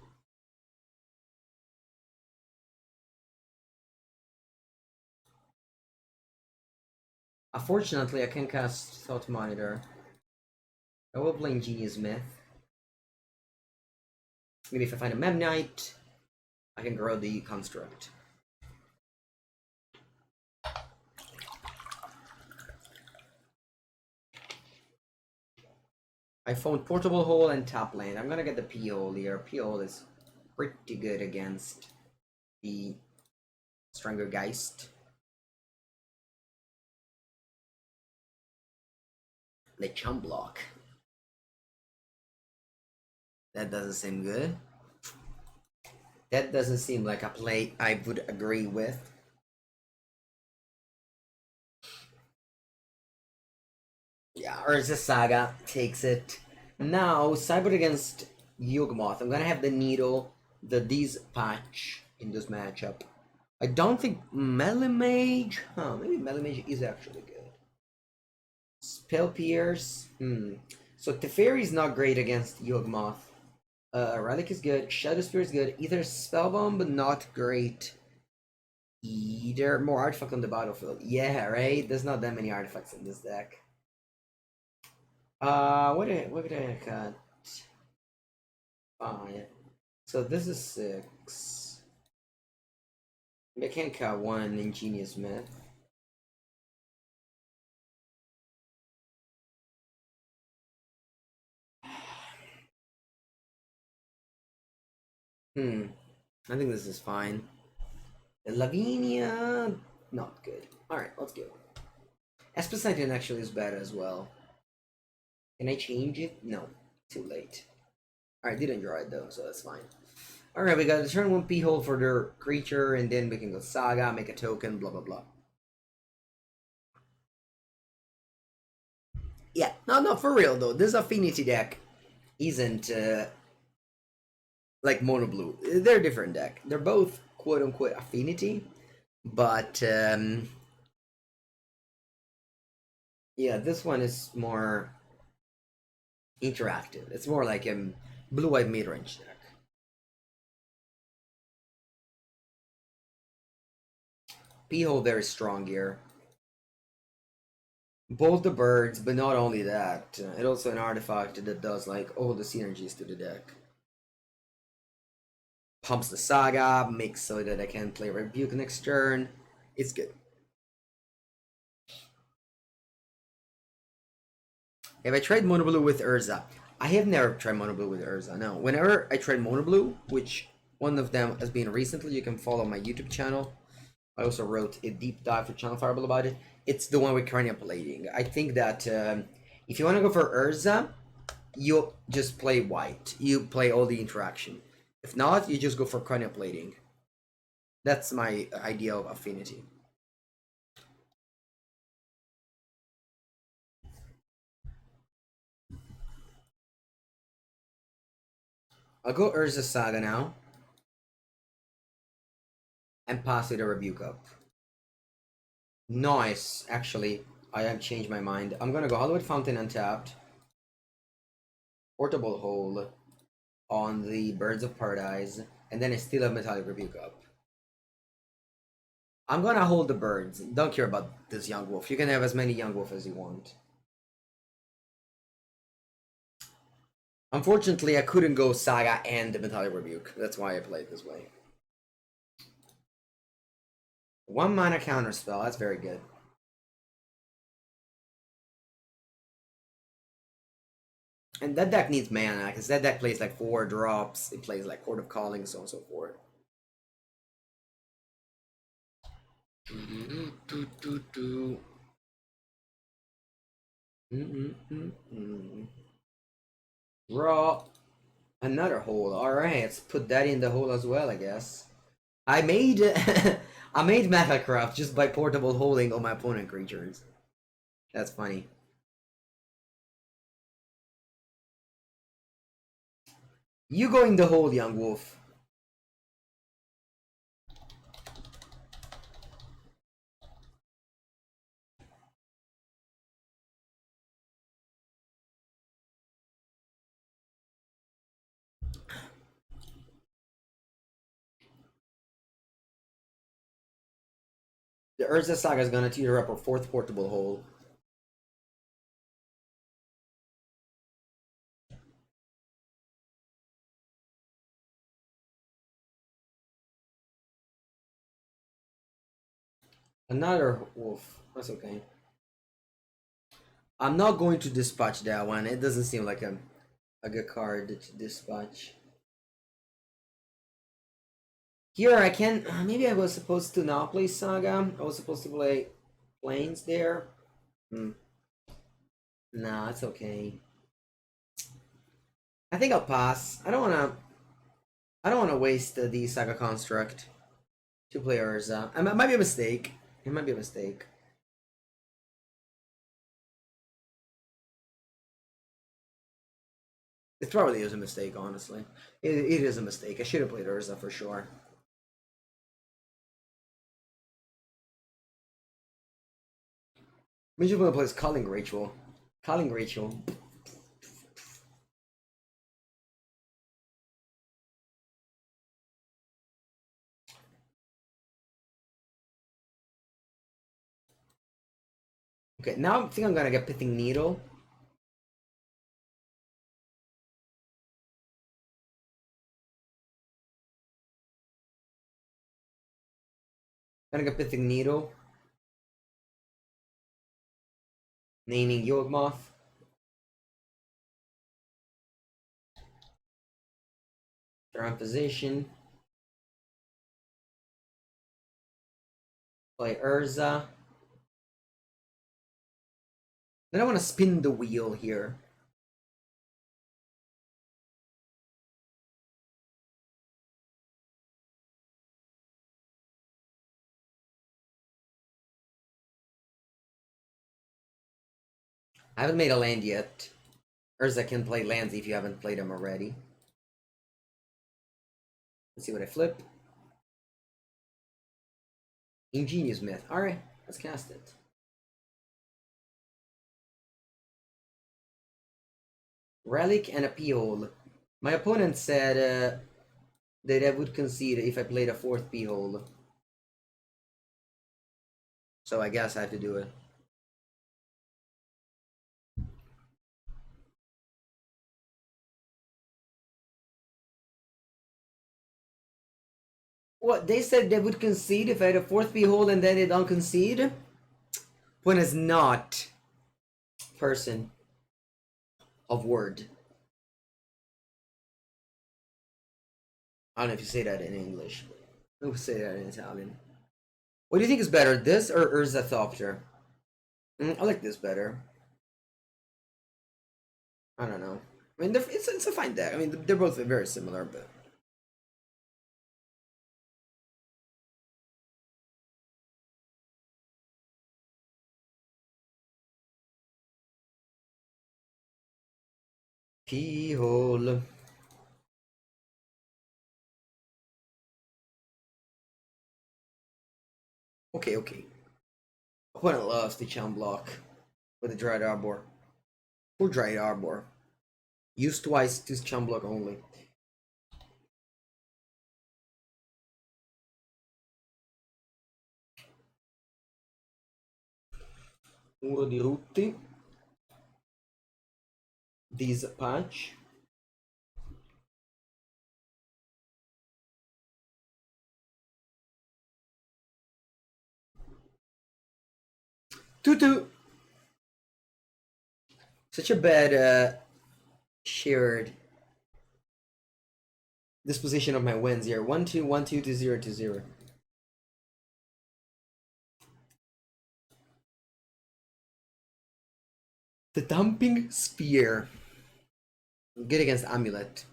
Unfortunately, I can cast Thought Monitor. I will play Ingenious Smith. Maybe if I find a Memnite, I can grow the construct. I found Portable Hole and Top Land. I'm gonna get the P-Hole here. P-Hole is pretty good against the Strangergeist. The Chump Block. That doesn't seem good. That doesn't seem like a play I would agree with. Yeah, Urza Saga takes it. Now, Cyber against Yawgmoth. I'm gonna have the Needle, the D's patch in this matchup. I don't think Meddling Mage. Maybe Meddling Mage is actually good. Spell Pierce. So Teferi is not great against Yawgmoth. Relic is good. Shadowspear is good. Aether Spellbomb, but not great either. More artifact on the battlefield. Yeah, right? There's not that many artifacts in this deck. What did I cut? 5. So this is 6. I can't cut 1 Ingenious Smith. I think this is fine. The Lavinia, not good. Alright, let's go. Esper Sentinel actually is better as well. Can I change it? No, too late. Alright, didn't draw it though, so that's fine. Alright, we got a turn 1 P-hole for their creature, and then we can go Saga, make a token, blah blah blah. Yeah, no, for real though, this Affinity deck isn't like Mono Blue. They're a different deck. They're both quote unquote Affinity, but yeah, this one is more interactive. It's more like a blue-white mid-range deck. P-hole very strong here. Both the birds, but not only that, it also an artifact that does like all the synergies to the deck. Pumps the Saga, makes so that I can play Rebuke next turn. It's good. Have I tried Mono Blue with Urza? I have never tried Mono Blue with Urza, no. Whenever I tried Mono Blue, which one of them has been recently, you can follow my YouTube channel. I also wrote a deep dive for Channel Fireball about it. It's the one with Cranial Plating. I think that if you want to go for Urza, you just play white. You play all the interaction. If not, you just go for Cranial Plating. That's my idea of Affinity. I'll go Urza Saga now. And pass with a Rebuke up. Nice. Actually, I have changed my mind. I'm gonna go Hallowed Fountain untapped. Portable Hole on the Birds of Paradise. And then I still have Metallic Rebuke up. I'm gonna hold the birds. Don't care about this Young Wolf. You can have as many Young Wolf as you want. Unfortunately, I couldn't go Saga and the Metallic Rebuke. That's why I played this way. 1 mana counter spell. That's very good. And that deck needs mana, because that deck plays like 4 drops. It plays like Court of Calling, so on and so forth. Raw. Another hole. Alright, let's put that in the hole as well, I guess. I made I made Metacraft just by portable holding on my opponent creatures. That's funny. You go in the hole, Young Wolf. The Urza Saga is gonna teeter up a 4th portable hole. Another wolf. That's okay. I'm not going to dispatch that one. It doesn't seem like a good card to dispatch. Here I can. Maybe I was supposed to not play Saga. I was supposed to play Plains there. Nah, it's okay. I think I'll pass. I don't wanna waste the Saga construct to play Urza. It might be a mistake. It might be a mistake. It probably is a mistake, honestly. It is a mistake. I should have played Urza for sure. Maybe one plays Calling Ritual. Calling Ritual. Okay, now I think I'm gonna get Pithing Needle. Gonna get Pithing Needle. Naming Yawgmoth. They're on position. Play Urza. Then I want to spin the wheel here. I haven't made a land yet. Urza can play lands if you haven't played them already. Let's see what I flip. Ingenious Smith. Alright, let's cast it. Relic and a P-hole. My opponent said that I would concede if I played a 4th P-hole. So I guess I have to do it. What? They said they would concede if I had a 4th P-hole and then they don't concede? When is not person of word. I don't know if you say that in English. I would say that in Italian. What do you think is better, this or Urza Thopter? I like this better. I don't know. I mean, it's a fine deck. I mean, they're both very similar, but... Keyhole. Okay, okay. Opponent loves the Chum Block with the Dried Arbor. Or Dried Arbor. Use twice to Chum Block only. Muro di Rutti. This patch. Tutu! Such a bad shared disposition of my wins here. 1-2, 1-2 to 0 to 0. The Dumping Spear. Good against Amulet.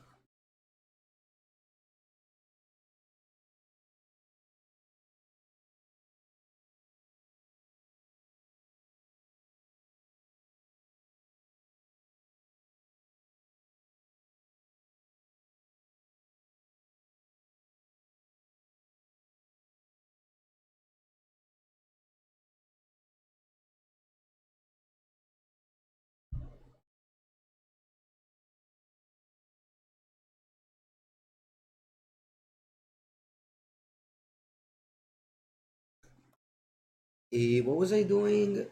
What was I doing?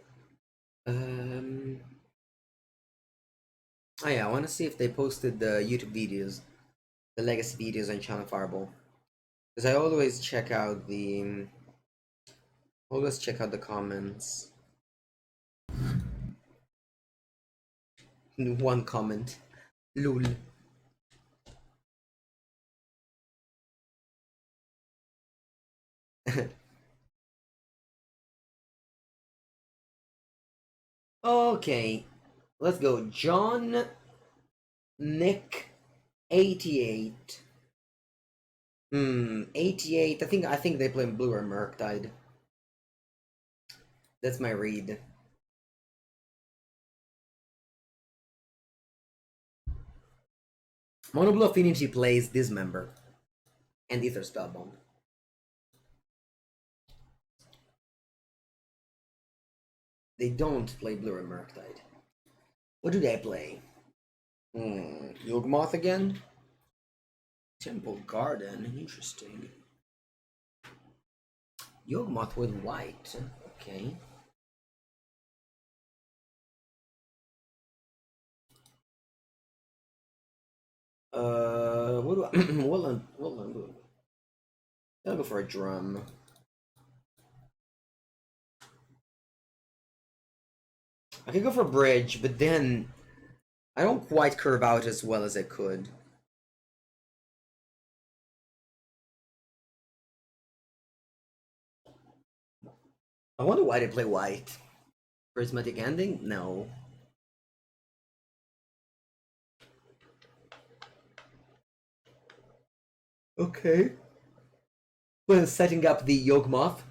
Oh yeah, I want to see if they posted the YouTube videos, the legacy videos on Channel Fireball, because I always check out the comments. One comment, lol. Okay, let's go. John Nick 88. 88. I think they play Blue or Murktide. That's my read. Mono Blue Affinity plays Dismember and Aether Spellbomb. They don't play Blue or Murktide. What do they play? Yawgmoth again? Temple Garden, interesting. Yawgmoth with white, okay. What do I what do? I'll go for a drum. I could go for a bridge, but then I don't quite curve out as well as I could. I wonder why they play white. Prismatic ending? No. Okay. Well, setting up the Yawgmoth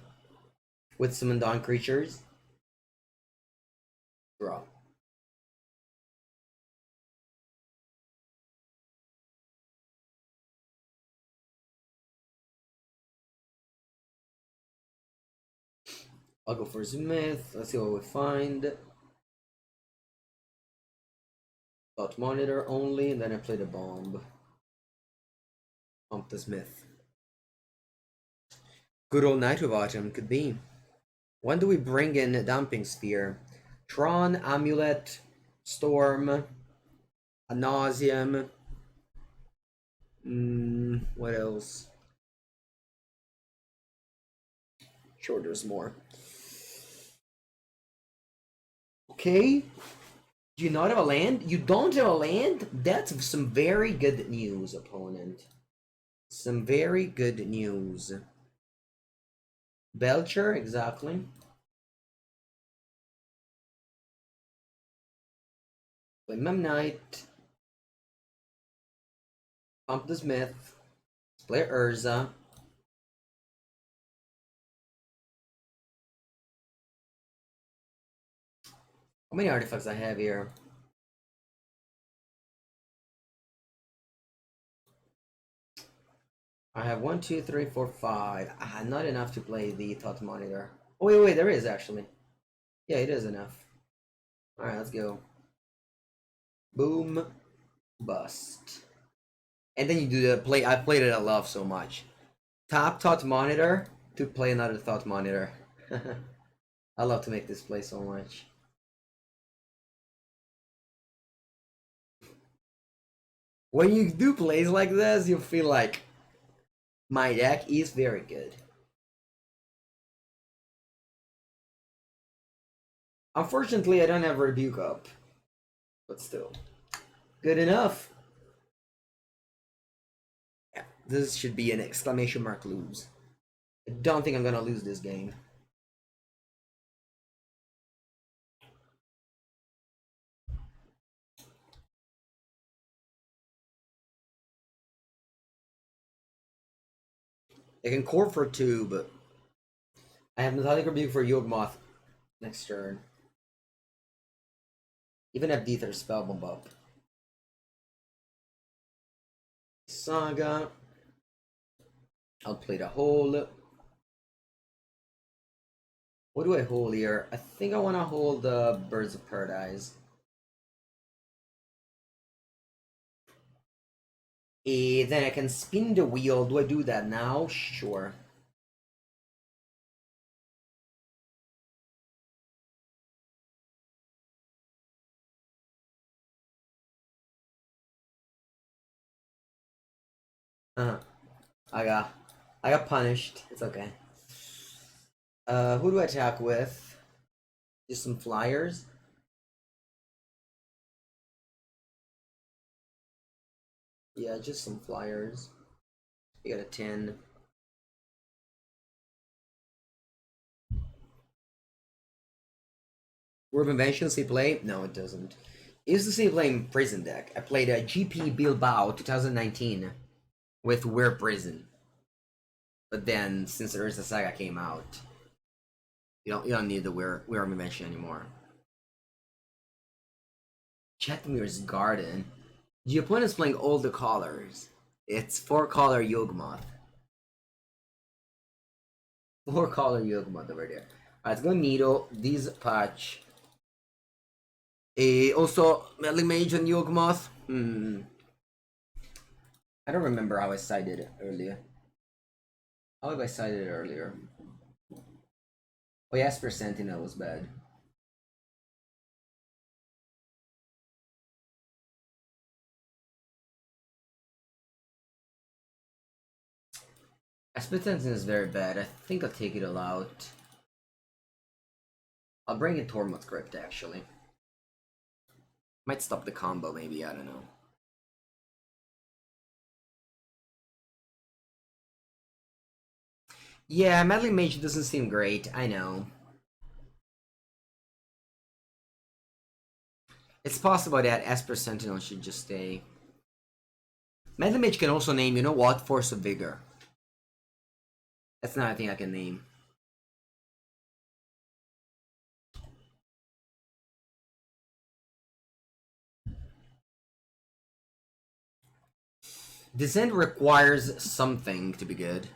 with some Undawn creatures. Draw. I'll go for Smith. Let's see what we find. Thought monitor only, and then I play the bomb. Pump the Smith. Good old Night of Autumn could be. When do we bring in a Dumping Sphere? Tron, Amulet, Storm, Ad Nauseam. What else? Sure, there's more. Okay. Do you not have a land? You don't have a land? That's some very good news, opponent. Some very good news. Belcher, exactly. Play Memnite. Pump the Smith. Play Urza. How many artifacts I have here? I have 1, 2, 3, 4, 5. Not enough to play the Thought Monitor. Oh, wait, there is actually. Yeah, it is enough. Alright, let's go. Boom. Bust. And then you do the play. I played it I love so much. Tap Thought Monitor to play another Thought Monitor. I love to make this play so much. When you do plays like this, you feel like my deck is very good. Unfortunately, I don't have Rebuke up. But still. Good enough. Yeah, this should be an exclamation mark lose. I don't think I'm gonna lose this game. I can core for 2, but I have Metallic Rebuke for Yawgmoth next turn. Even have Aether Spellbomb up. Saga. I'll play the hole. What do I hold here? I think I want to hold the Birds of Paradise. Then I can spin the wheel. Do I do that now? Sure. Uh-huh. I got punished. It's okay. Who do I attack with? Just some flyers. Yeah, just some flyers. You got a 10. Word of Inventions he play? No, it doesn't. It used to see playing Prison deck. I played a GP Bilbao 2019 with We're Prison. But then, since Urza Saga came out, you don't need the We're Invention anymore. Chatmir's Garden. The opponent's playing all the colors. It's 4-color Yawgmoth. 4-color Yawgmoth over there. Alright, let's go Needle. These patch. Also, Meddling Mage and Yawgmoth. I don't remember how I sided it earlier. How have I sided it earlier? Oh, yeah, Esper Sentinel was bad. Esper Sentinel is very bad. I think I'll take it all out. I'll bring in Tormod Crypt actually. Might stop the combo maybe, I don't know. Yeah, Meddling Mage doesn't seem great, I know. It's possible that Esper Sentinel should just stay. Meddling Mage can also name, you know what? Force of Vigor. That's not a thing I can name. Descent requires something to be good.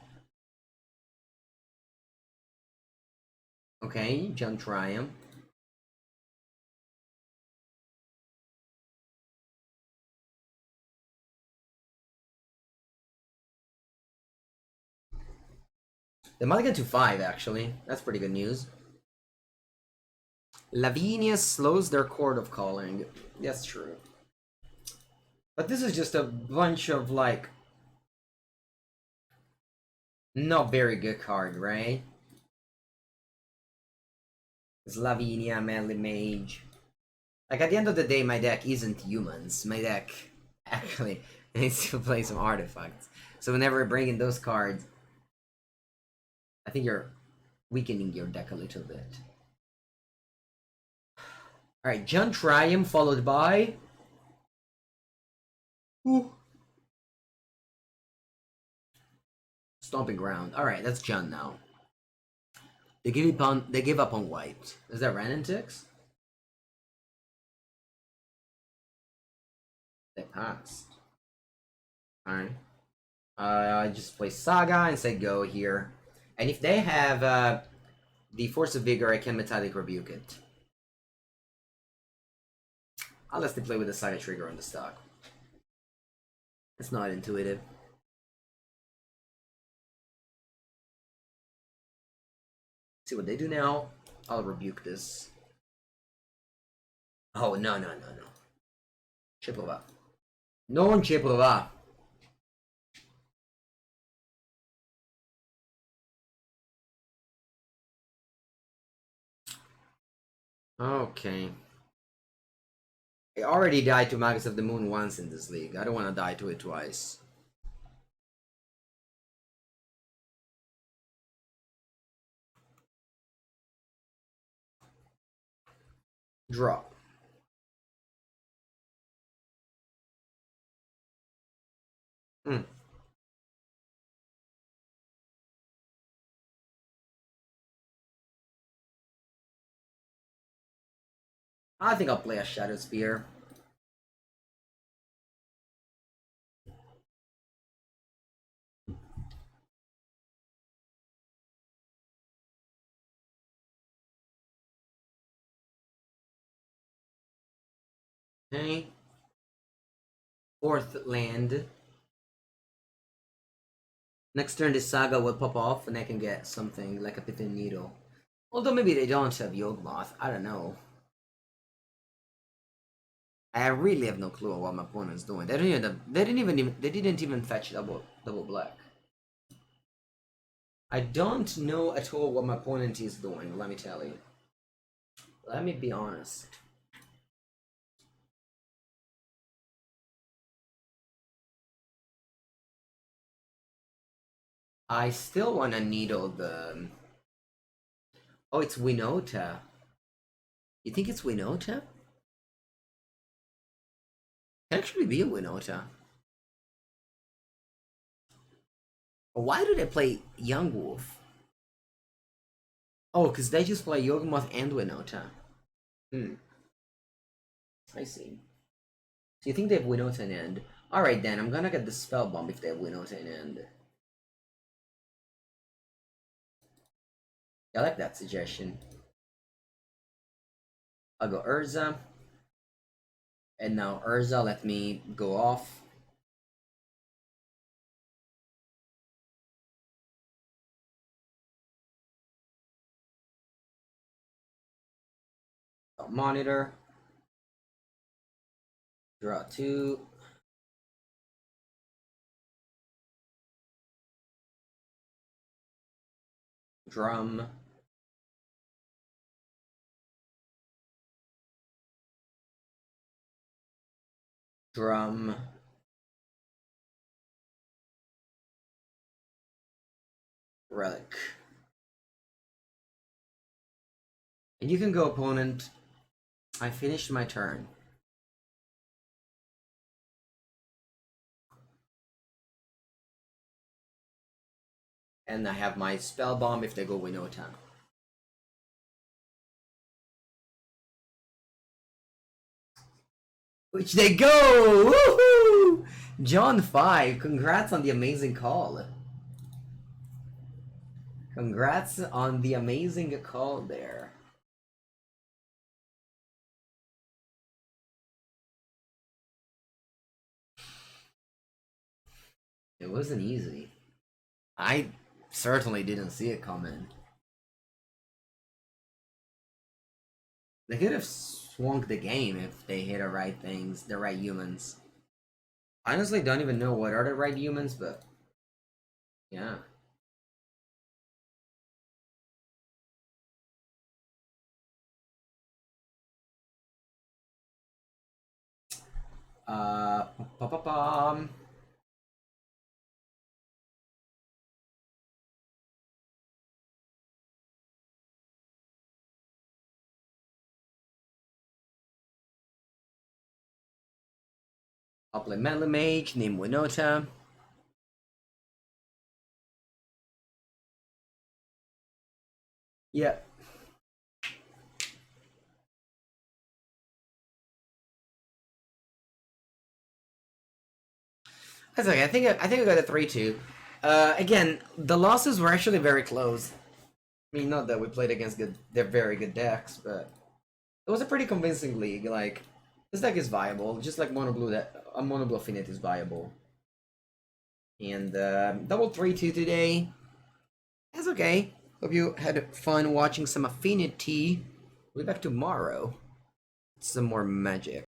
Okay, Jump Triumph. They might get to 5 actually. That's pretty good news. Lavinia slows their Chord of Calling. That's true. But this is just a bunch of like not very good card, right? It's Lavinia, Meddling Mage. Like at the end of the day, my deck isn't humans. My deck actually needs to play some artifacts. So whenever I bring in those cards, I think you're weakening your deck a little bit. Alright, Jund Triumph followed by... Ooh. Stomping Ground. Alright, that's Jund now. They give up on white. Is that Renegade? They passed. Alright. I just play Saga and say go here. And if they have the Force of Vigor, I can Metallic Rebuke it. Unless they play with the Saga trigger on the stock. It's not intuitive. See what they do now. I'll rebuke this. Oh, no. Chiplova. Non Chiplova. Okay. I already died to Magus of the Moon once in this league. I don't want to die to it twice. Draw. I think I'll play a Shadowspear. Okay. 4th land. Next turn, this Saga will pop off, and I can get something like a Pithing Needle. Although maybe they don't have Yawgmoth. I don't know. I really have no clue what my opponent's doing. They didn't even fetch double black. I don't know at all what my opponent is doing. Let me tell you. Let me be honest. I still want to needle the... Oh, it's Winota. You think it's Winota? Can actually be a Winota. Why do they play Young Wolf? Oh, because they just play Yawgmoth and Winota. I see. So you think they have Winota in end? Alright then, I'm gonna get the Spellbomb if they have Winota in end. I like that suggestion. I'll go Urza. And now Urza let me go off. I'll monitor. Draw 2. Drum. Drum. Relic. And you can go, opponent. I finished my turn. And I have my Spellbomb if they go Winota. Which they go! Woohoo! John 5, congrats on the amazing call. Congrats on the amazing call there. It wasn't easy. I certainly didn't see it coming. They could have swung the game if they hit the right things, the right humans. I honestly don't even know what are the right humans, but yeah. Pa-pa-pam. I'll play Meddling Mage, name Winota. Yeah. That's okay. I think I got a 3-2. Again, the losses were actually very close. I mean, not that we played against they're very good decks, but it was a pretty convincing league. Like, this deck is viable, just like Mono Blue. A Mono Blue Affinity is viable. And double 3-2 today. That's okay. Hope you had fun watching some Affinity. We'll be back tomorrow. Some more magic.